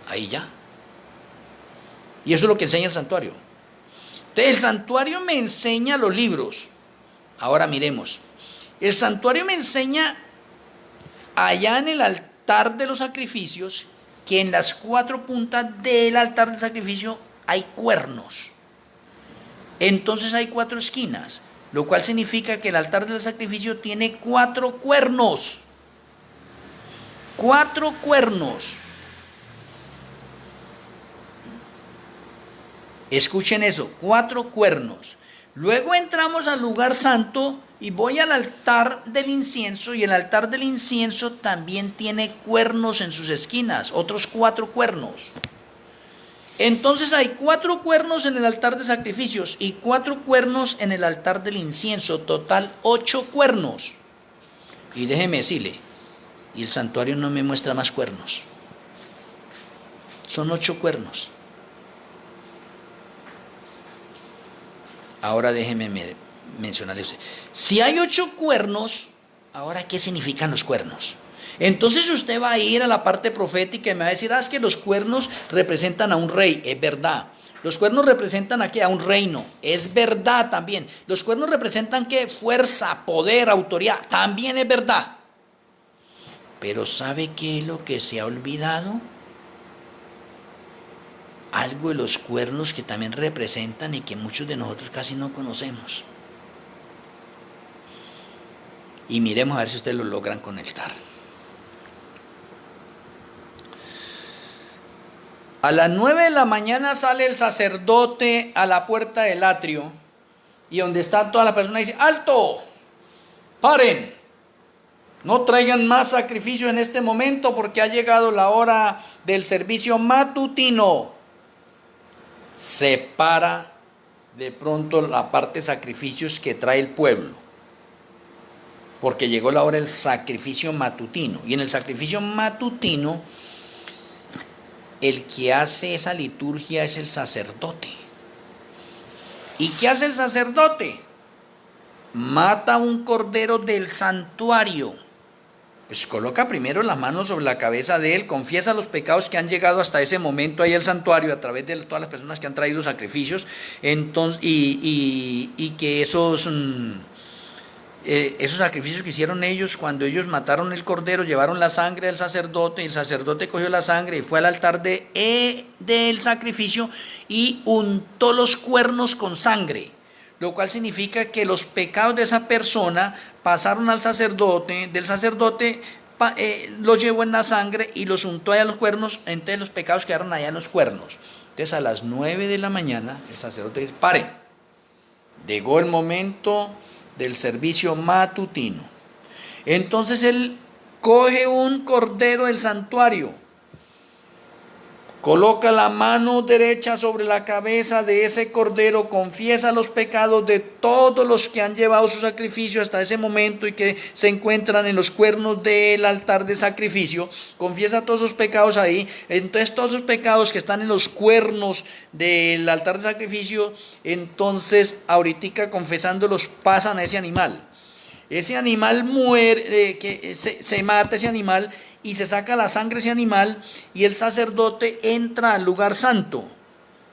Ahí ya. Y eso es lo que enseña el santuario. Entonces el santuario me enseña los libros. Ahora miremos. El santuario me enseña allá en el altar de los sacrificios que en las 4 puntas del altar del sacrificio hay cuernos. Entonces hay 4 esquinas, lo cual significa que el altar del sacrificio tiene 4 cuernos. 4 cuernos. Escuchen eso, 4 cuernos. Luego entramos al lugar santo y voy al altar del incienso, y el altar del incienso también tiene cuernos en sus esquinas, otros 4 cuernos. Entonces hay 4 cuernos en el altar de sacrificios y 4 cuernos en el altar del incienso, total 8 cuernos. Y déjeme decirle, y el santuario no me muestra más cuernos. Son 8 cuernos. Ahora déjeme mencionarle a usted. Si hay 8 cuernos, ahora ¿qué significan los cuernos? Entonces usted va a ir a la parte profética y me va a decir, es que los cuernos representan a un rey. Es verdad. Los cuernos representan a un reino. Es verdad también. Los cuernos representan ¿qué? Fuerza, poder, autoridad. También es verdad. Pero ¿sabe qué es lo que se ha olvidado? Algo de los cuernos que también representan y que muchos de nosotros casi no conocemos. Y miremos a ver si ustedes lo logran conectar. A las 9 de la mañana sale el sacerdote a la puerta del atrio y donde está toda la persona dice, ¡alto! ¡Paren! No traigan más sacrificio en este momento porque ha llegado la hora del servicio matutino. Se para de pronto la parte de sacrificios que trae el pueblo, porque llegó la hora del sacrificio matutino. Y en el sacrificio matutino, el que hace esa liturgia es el sacerdote. ¿Y qué hace el sacerdote? Mata un cordero del santuario. Pues coloca primero las manos sobre la cabeza de él, confiesa los pecados que han llegado hasta ese momento ahí al santuario a través de todas las personas que han traído sacrificios, entonces, y que esos sacrificios que hicieron ellos, cuando ellos mataron el cordero, llevaron la sangre del sacerdote, y el sacerdote cogió la sangre y fue al altar del sacrificio y untó los cuernos con sangre, lo cual significa que los pecados de esa persona pasaron al sacerdote, del sacerdote los llevó en la sangre y los untó allá en los cuernos, entonces los pecados quedaron allá en los cuernos. Entonces a las 9 de la mañana el sacerdote dice, paren, llegó el momento del servicio matutino. Entonces él coge un cordero del santuario, coloca la mano derecha sobre la cabeza de ese cordero, confiesa los pecados de todos los que han llevado su sacrificio hasta ese momento y que se encuentran en los cuernos del altar de sacrificio, confiesa todos esos pecados ahí. Entonces todos esos pecados que están en los cuernos del altar de sacrificio, entonces ahorita confesándolos pasan a ese animal. Ese animal muere, se mata ese animal y se saca la sangre de ese animal y el sacerdote entra al lugar santo.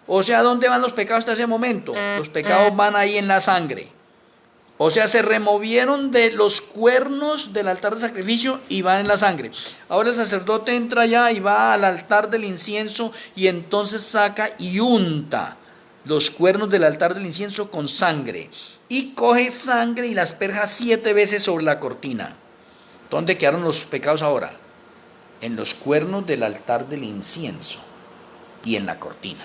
O sea, ¿dónde van los pecados hasta ese momento? Los pecados van ahí en la sangre. O sea, se removieron de los cuernos del altar de sacrificio y van en la sangre. Ahora el sacerdote entra allá y va al altar del incienso y entonces saca y unta los cuernos del altar del incienso con sangre. Y coge sangre y la asperja 7 veces sobre la cortina. ¿Dónde quedaron los pecados ahora? En los cuernos del altar del incienso y en la cortina.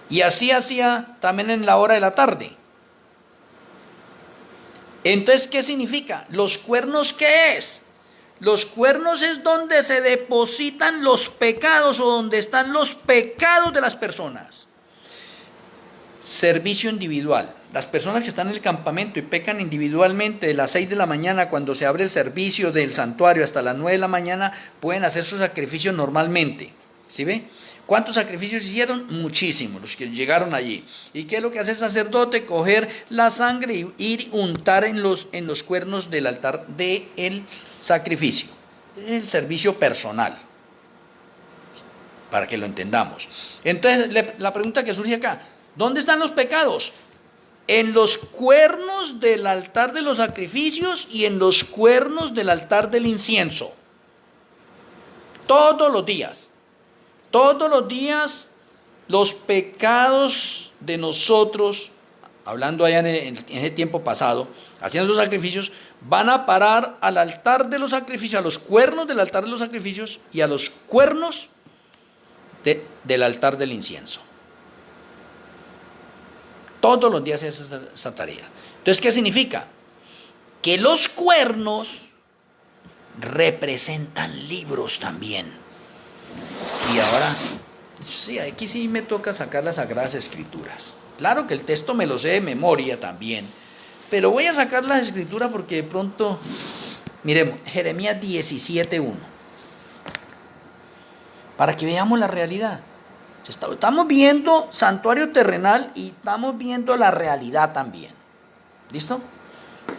Y así hacía también en la hora de la tarde. Entonces, ¿qué significa? ¿Los cuernos qué es? Los cuernos es donde se depositan los pecados o donde están los pecados de las personas. Servicio individual. Las personas que están en el campamento y pecan individualmente de las 6 de la mañana cuando se abre el servicio del santuario hasta las 9 de la mañana pueden hacer sus sacrificios normalmente. ¿Sí ve? ¿Cuántos sacrificios hicieron? Muchísimos, los que llegaron allí. ¿Y qué es lo que hace el sacerdote? Coger la sangre y ir untar en los cuernos del altar del sacrificio. El servicio personal, para que lo entendamos. Entonces, la pregunta que surge acá, ¿dónde están los pecados? En los cuernos del altar de los sacrificios y en los cuernos del altar del incienso. Todos los días. Todos los días los pecados de nosotros, hablando allá en ese tiempo pasado, haciendo los sacrificios, van a parar al altar de los sacrificios, a los cuernos del altar de los sacrificios y a los cuernos del altar del incienso. Todos los días se hace esa tarea. Entonces, ¿qué significa? Que los cuernos representan libros también. Y ahora, sí, aquí sí me toca sacar las Sagradas Escrituras. Claro que el texto me lo sé de memoria también, pero voy a sacar las Escrituras porque de pronto, miremos, Jeremías 17:1, para que veamos la realidad. Estamos viendo santuario terrenal y estamos viendo la realidad también. ¿Listo?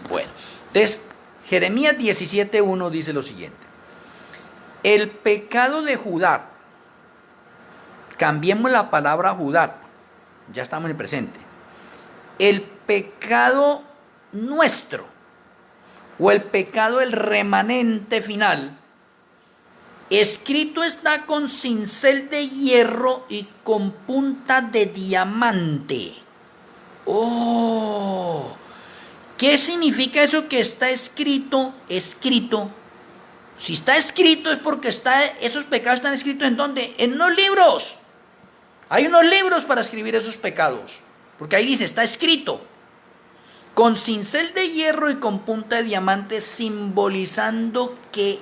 Bueno, entonces, Jeremías 17:1 dice lo siguiente. El pecado de Judá, cambiemos la palabra Judá, ya estamos en el presente. El pecado nuestro, o el pecado del remanente final, escrito está con cincel de hierro y con punta de diamante. Oh, ¿qué significa eso que está escrito? Escrito. Si está escrito es porque esos pecados están escritos ¿en dónde? En unos libros. Hay unos libros para escribir esos pecados. Porque ahí dice, está escrito. Con cincel de hierro y con punta de diamante, simbolizando que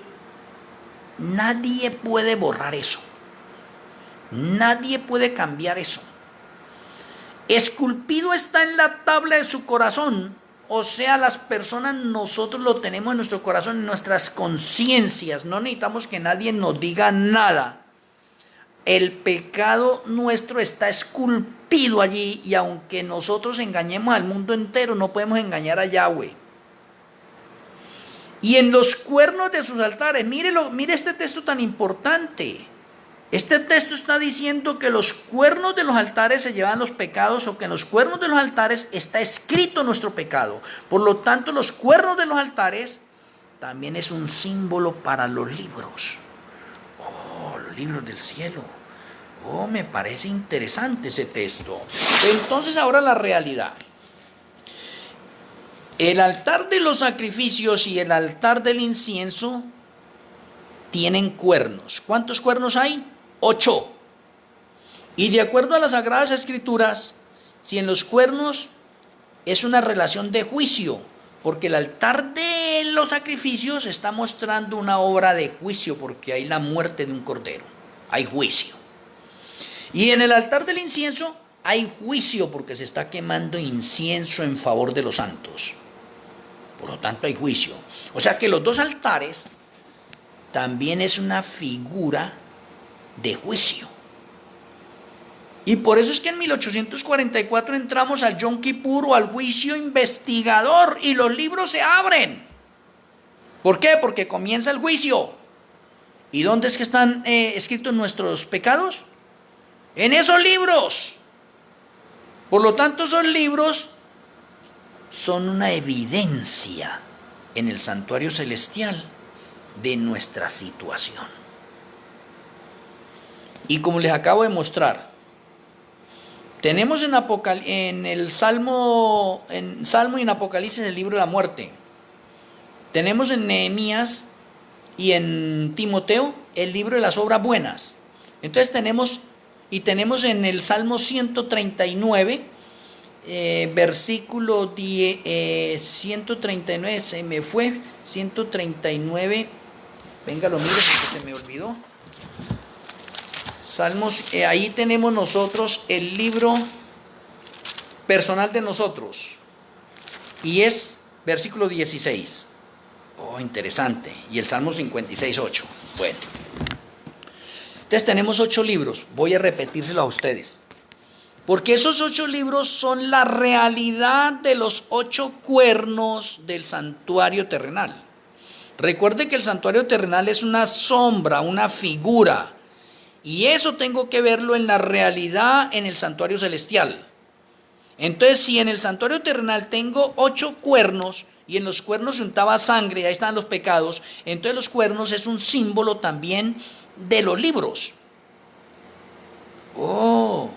nadie puede borrar eso. Nadie puede cambiar eso. Esculpido está en la tabla de su corazón. O sea, las personas, nosotros lo tenemos en nuestro corazón, en nuestras conciencias. No necesitamos que nadie nos diga nada. El pecado nuestro está esculpido allí, y aunque nosotros engañemos al mundo entero, no podemos engañar a Yahweh. Y en los cuernos de sus altares, mire este texto tan importante. Este texto está diciendo que los cuernos de los altares se llevan los pecados, o que en los cuernos de los altares está escrito nuestro pecado. Por lo tanto, los cuernos de los altares también es un símbolo para los libros. Oh, los libros del cielo. Oh, me parece interesante ese texto. Entonces, ahora la realidad. El altar de los sacrificios y el altar del incienso tienen cuernos. ¿Cuántos cuernos hay? 8. Y de acuerdo a las Sagradas Escrituras, si en los cuernos es una relación de juicio, porque el altar de los sacrificios está mostrando una obra de juicio, porque hay la muerte de un cordero, hay juicio. Y en el altar del incienso hay juicio, porque se está quemando incienso en favor de los santos. Por lo tanto hay juicio. O sea que los dos altares también es una figura de juicio. Y por eso es que en 1844 entramos al Yom Kippur, o al juicio investigador, y los libros se abren. ¿Por qué? Porque comienza el juicio. ¿Y dónde es que están escritos nuestros pecados? En esos libros. Por lo tanto, esos libros son una evidencia en el santuario celestial de nuestra situación. Y como les acabo de mostrar, tenemos en el Salmo y en Apocalipsis el libro de la muerte. Tenemos en Nehemías y en Timoteo el libro de las obras buenas. Entonces tenemos en el Salmo 139, versículo 139, se me fue, 139, venga, lo mire porque se me olvidó. Salmos, ahí tenemos nosotros el libro personal de nosotros, y es versículo 16. Oh, interesante. Y el Salmo 56:8. Bueno, entonces tenemos 8 libros. Voy a repetírselo a ustedes, porque esos 8 libros son la realidad de los 8 cuernos del santuario terrenal. Recuerde que el santuario terrenal es una sombra, una figura, y eso tengo que verlo en la realidad en el santuario celestial. Entonces, si en el santuario terrenal tengo 8 cuernos, y en los cuernos se untaba sangre, ahí están los pecados, entonces los cuernos es un símbolo también de los libros. Oh,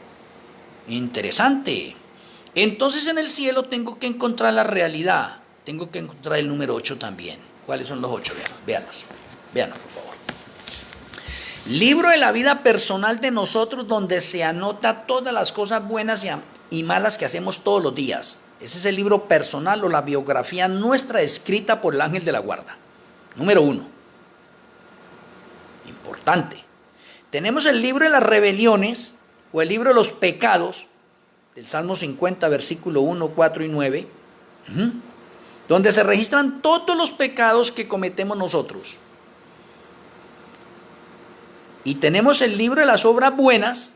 interesante. Entonces en el cielo tengo que encontrar la realidad, tengo que encontrar el número 8 también. ¿Cuáles son los 8? Véanos, por favor. Libro de la vida personal de nosotros, donde se anota todas las cosas buenas y malas que hacemos todos los días. Ese es el libro personal, o la biografía nuestra, escrita por el ángel de la guarda. Número 1. Importante. Tenemos el libro de las rebeliones, o el libro de los pecados, del Salmo 50, versículo 1, 4 y 9, donde se registran todos los pecados que cometemos nosotros. Y tenemos el libro de las obras buenas,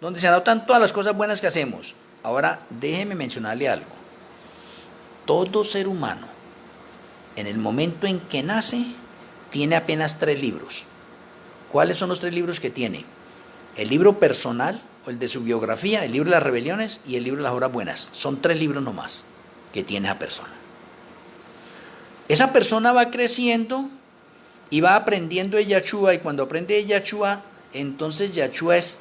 donde se anotan todas las cosas buenas que hacemos. Ahora, déjeme mencionarle algo. Todo ser humano, en el momento en que nace, tiene apenas 3 libros. ¿Cuáles son los 3 libros que tiene? El libro personal, o el de su biografía, el libro de las rebeliones y el libro de las obras buenas. Son 3 libros nomás que tiene esa persona. Esa persona va creciendo y va aprendiendo de Yahshua, y cuando aprende de Yahshua, entonces Yahshua es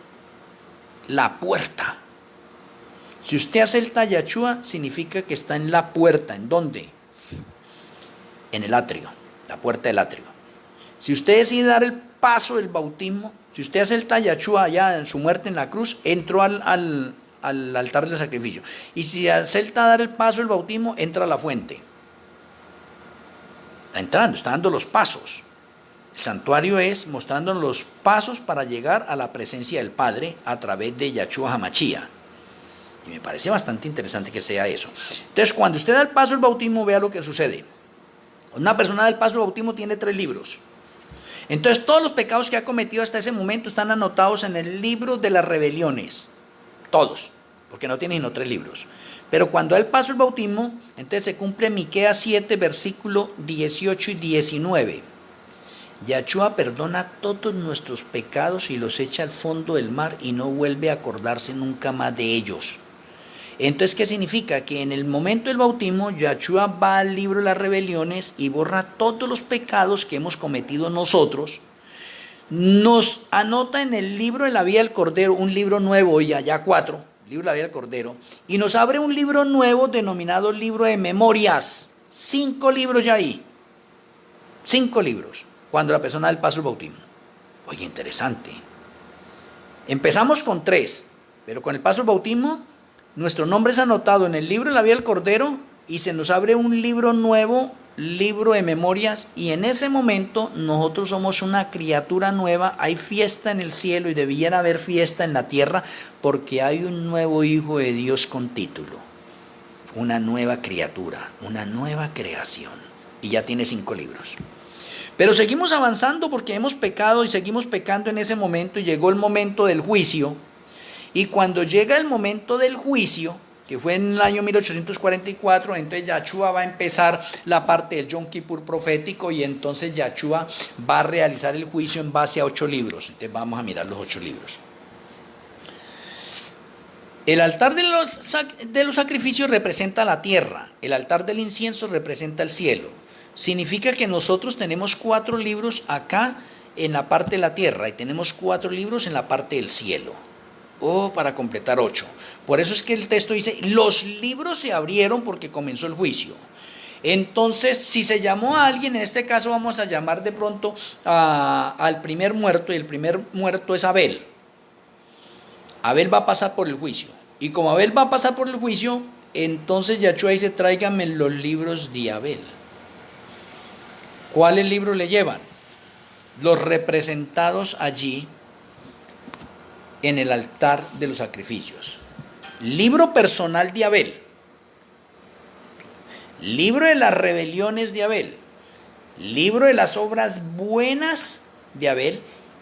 la puerta. Si usted acepta a Yahshua, significa que está en la puerta. ¿En dónde? En el atrio, la puerta del atrio. Si usted decide dar el paso del bautismo, si usted acepta a Yahshua allá en su muerte en la cruz, entró al altar del sacrificio. Y si acepta dar el paso del bautismo, entra a la fuente. Está entrando, está dando los pasos. El santuario es mostrándonos los pasos para llegar a la presencia del Padre a través de Yahshua Hamashiach. Y me parece bastante interesante que sea eso. Entonces, cuando usted da el paso del bautismo, vea lo que sucede. Una persona da el paso del bautismo tiene 3 libros. Entonces, todos los pecados que ha cometido hasta ese momento están anotados en el libro de las rebeliones. Todos, porque no tiene sino 3 libros. Pero cuando da el paso del bautismo, entonces se cumple Miqueas 7, versículo 18 y 19. Yahshua perdona todos nuestros pecados y los echa al fondo del mar y no vuelve a acordarse nunca más de ellos. Entonces, ¿qué significa? Que en el momento del bautismo, Yahshua va al libro de las rebeliones y borra todos los pecados que hemos cometido nosotros. Nos anota en el libro de la vida del Cordero, un libro nuevo, y allá 4, libro de la vida del Cordero, y nos abre un libro nuevo denominado libro de memorias. 5 libros ya ahí. 5 libros. Cuando la persona da el paso del bautismo. Oye, interesante. Empezamos con 3, pero con el paso del bautismo, nuestro nombre es anotado en el libro de la vida del Cordero y se nos abre un libro nuevo, libro de memorias, y en ese momento nosotros somos una criatura nueva. Hay fiesta en el cielo y debiera haber fiesta en la tierra porque hay un nuevo Hijo de Dios con título. Una nueva criatura, una nueva creación, y ya tiene 5 libros. Pero seguimos avanzando porque hemos pecado y seguimos pecando en ese momento, y llegó el momento del juicio. Y cuando llega el momento del juicio, que fue en el año 1844, entonces Yahshua va a empezar la parte del Yom Kippur profético, y entonces Yahshua va a realizar el juicio en base a 8 libros. Entonces vamos a mirar los 8 libros. El altar de los sacrificios representa la tierra, el altar del incienso representa el cielo. Significa que nosotros tenemos 4 libros acá en la parte de la tierra y tenemos 4 libros en la parte del cielo. Para completar 8. Por eso es que el texto dice, los libros se abrieron porque comenzó el juicio. Entonces, si se llamó a alguien, en este caso vamos a llamar de pronto al primer muerto, y el primer muerto es Abel. Abel va a pasar por el juicio. Y como Abel va a pasar por el juicio, entonces Yahshua dice, tráiganme los libros de Abel. ¿Cuáles libros le llevan? Los representados allí en el altar de los sacrificios. Libro personal de Abel, libro de las rebeliones de Abel, libro de las obras buenas de Abel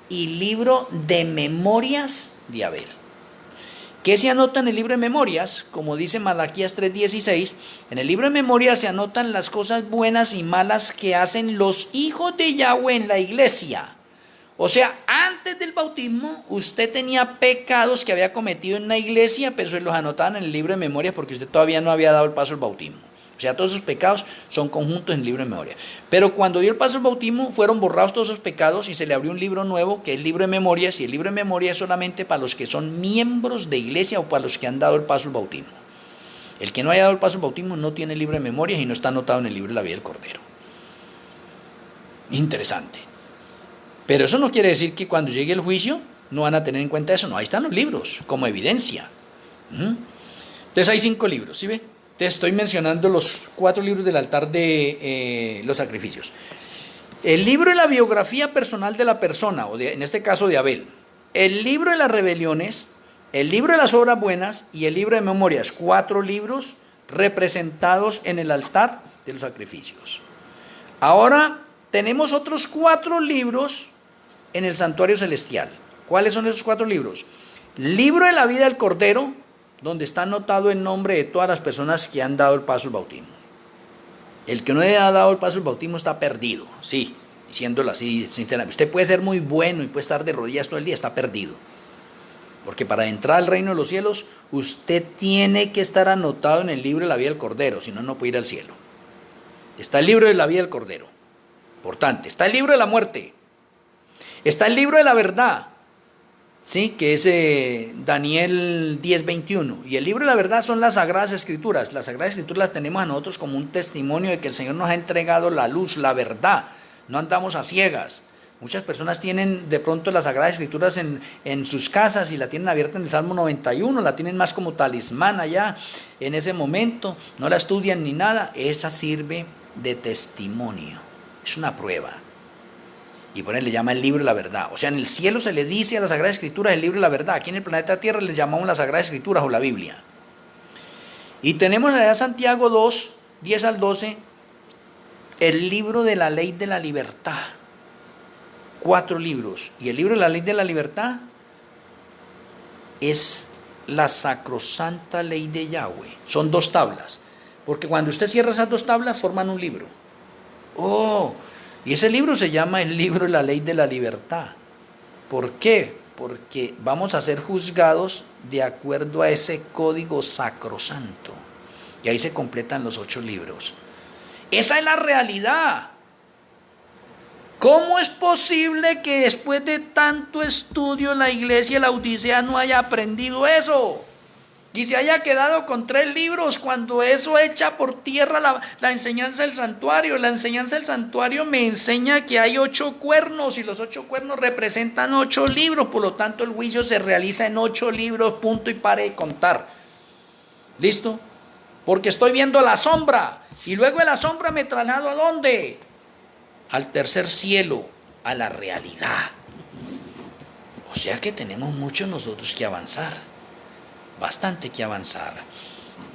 y libro de memorias de Abel. ¿Qué se anota en el libro de memorias? Como dice Malaquías 3:16, en el libro de memorias se anotan las cosas buenas y malas que hacen los hijos de Yahweh en la iglesia. O sea, antes del bautismo, usted tenía pecados que había cometido en la iglesia, pero se los anotaban en el libro de memorias porque usted todavía no había dado el paso al bautismo. O sea, todos esos pecados son conjuntos en el libro de memoria. Pero cuando dio el paso al bautismo, fueron borrados todos esos pecados y se le abrió un libro nuevo, que es el libro de memorias, y el libro de memoria es solamente para los que son miembros de iglesia o para los que han dado el paso al bautismo. El que no haya dado el paso al bautismo no tiene el libro de memorias y no está anotado en el libro de la vida del Cordero. Interesante. Pero eso no quiere decir que cuando llegue el juicio no van a tener en cuenta eso. No, ahí están los libros como evidencia. Entonces hay 5 libros, ¿sí ve? Te estoy mencionando los 4 libros del altar de los sacrificios. El libro de la biografía personal de la persona, en este caso de Abel. El libro de las rebeliones, el libro de las obras buenas y el libro de memorias. 4 libros representados en el altar de los sacrificios. Ahora tenemos otros 4 libros en el santuario celestial. ¿Cuáles son esos 4 libros? Libro de la vida del Cordero, donde está anotado el nombre de todas las personas que han dado el paso al bautismo. El que no haya dado el paso al bautismo está perdido, sí, diciéndolo así sinceramente. Usted puede ser muy bueno y puede estar de rodillas todo el día, está perdido. Porque para entrar al reino de los cielos, usted tiene que estar anotado en el libro de la vida del Cordero, si no, no puede ir al cielo. Está el libro de la vida del Cordero, importante. Está el libro de la muerte. Está el libro de la verdad, ¿sí? Que es Daniel 10:21. Y el libro de la verdad son las Sagradas Escrituras. Las Sagradas Escrituras las tenemos a nosotros como un testimonio de que el Señor nos ha entregado la luz, la verdad. No andamos a ciegas. Muchas personas tienen de pronto las Sagradas Escrituras en sus casas y la tienen abierta en el Salmo 91, la tienen más como talismán allá en ese momento, no la estudian ni nada. Esa sirve de testimonio, es una prueba. Y por él le llama el libro de la verdad. O sea, en el cielo se le dice a las Sagradas Escrituras el libro de la verdad. Aquí en el planeta Tierra le llamamos las Sagradas Escrituras o la Biblia. Y tenemos allá Santiago 2, 10 al 12, el libro de la ley de la libertad. 4 libros. Y el libro de la ley de la libertad es la sacrosanta ley de Yahweh. Son 2 tablas. Porque cuando usted cierra esas 2 tablas, forman un libro. Y ese libro se llama el libro de la ley de la libertad. ¿Por qué? Porque vamos a ser juzgados de acuerdo a ese código sacrosanto. Y ahí se completan los 8 libros. Esa es la realidad. ¿Cómo es posible que después de tanto estudio la iglesia de la Odisea no haya aprendido eso? Y se haya quedado con 3 libros cuando eso echa por tierra la enseñanza del santuario. La enseñanza del santuario me enseña que hay 8 cuernos y los 8 cuernos representan 8 libros. Por lo tanto el juicio se realiza en 8 libros, punto y pare de contar. ¿Listo? Porque estoy viendo la sombra y luego de la sombra me traslado ¿a dónde? Al tercer cielo, a la realidad. O sea que tenemos mucho nosotros que avanzar, bastante que avanzar.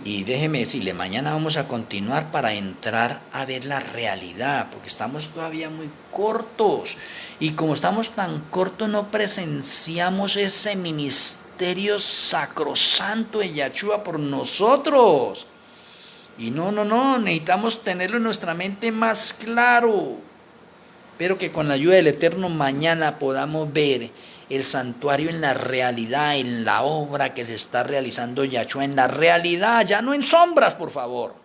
Y déjeme decirle, mañana vamos a continuar para entrar a ver la realidad, porque estamos todavía muy cortos. Y como estamos tan cortos, no presenciamos ese ministerio sacrosanto de Yahshua por nosotros. Y no, necesitamos tenerlo en nuestra mente más claro. Espero que con la ayuda del Eterno mañana podamos ver el santuario en la realidad, en la obra que se está realizando Yahshua, en la realidad, ya no en sombras, por favor.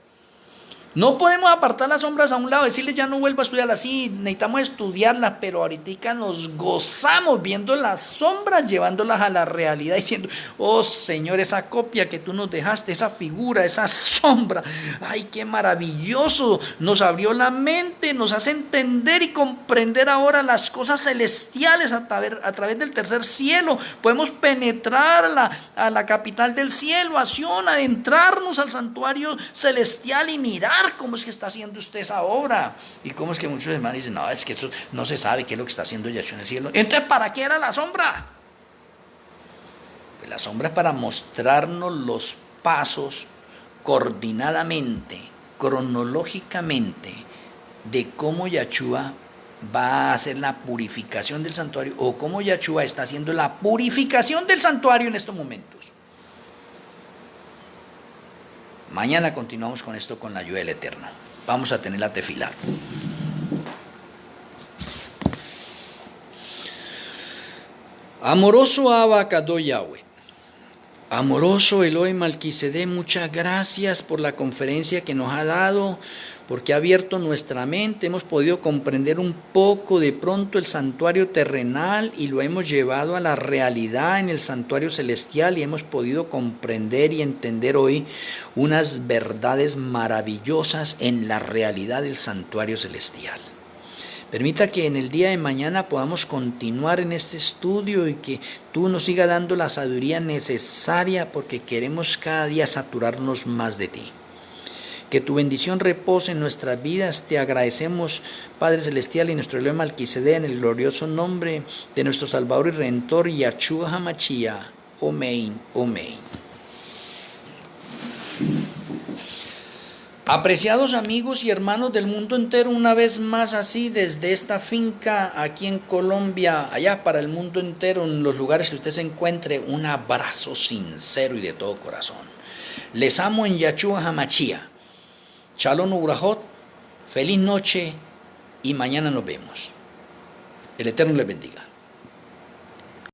No podemos apartar las sombras a un lado, decirles ya no vuelvo a estudiar así, necesitamos estudiarlas, pero ahorita nos gozamos viendo las sombras, llevándolas a la realidad, diciendo, oh Señor, esa copia que tú nos dejaste, esa figura, esa sombra, ay, qué maravilloso, nos abrió la mente, nos hace entender y comprender ahora las cosas celestiales a través del tercer cielo. Podemos penetrar a la capital del cielo, a Sion, adentrarnos al santuario celestial y mirar cómo es que está haciendo usted esa obra. Y cómo es que muchos hermanos dicen, no, es que eso no se sabe qué es lo que está haciendo Yahshua en el cielo. Entonces, ¿para qué era la sombra? Pues la sombra es para mostrarnos los pasos coordinadamente, cronológicamente, de cómo Yahshua va a hacer la purificación del santuario, o cómo Yahshua está haciendo la purificación del santuario en estos momentos. Mañana continuamos con esto con la ayuda del Eterno. Vamos a tener la tefilá. Amoroso Abba Kadosh Yahweh, amoroso Elohim Malquisedec, muchas gracias por la conferencia que nos ha dado, porque ha abierto nuestra mente, hemos podido comprender un poco de pronto el santuario terrenal y lo hemos llevado a la realidad en el santuario celestial y hemos podido comprender y entender hoy unas verdades maravillosas en la realidad del santuario celestial. Permita que en el día de mañana podamos continuar en este estudio y que tú nos sigas dando la sabiduría necesaria porque queremos cada día saturarnos más de ti. Que tu bendición repose en nuestras vidas. Te agradecemos, Padre Celestial, y nuestro Elohim Melquisedec, en el glorioso nombre de nuestro Salvador y Redentor, Yahshua HaMashiach. Amén, amén. Apreciados amigos y hermanos del mundo entero, una vez más así desde esta finca aquí en Colombia, allá para el mundo entero, en los lugares que usted se encuentre, un abrazo sincero y de todo corazón. Les amo en Yahshua HaMashiach. Shalom Ubrajot, feliz noche y mañana nos vemos. El Eterno les bendiga.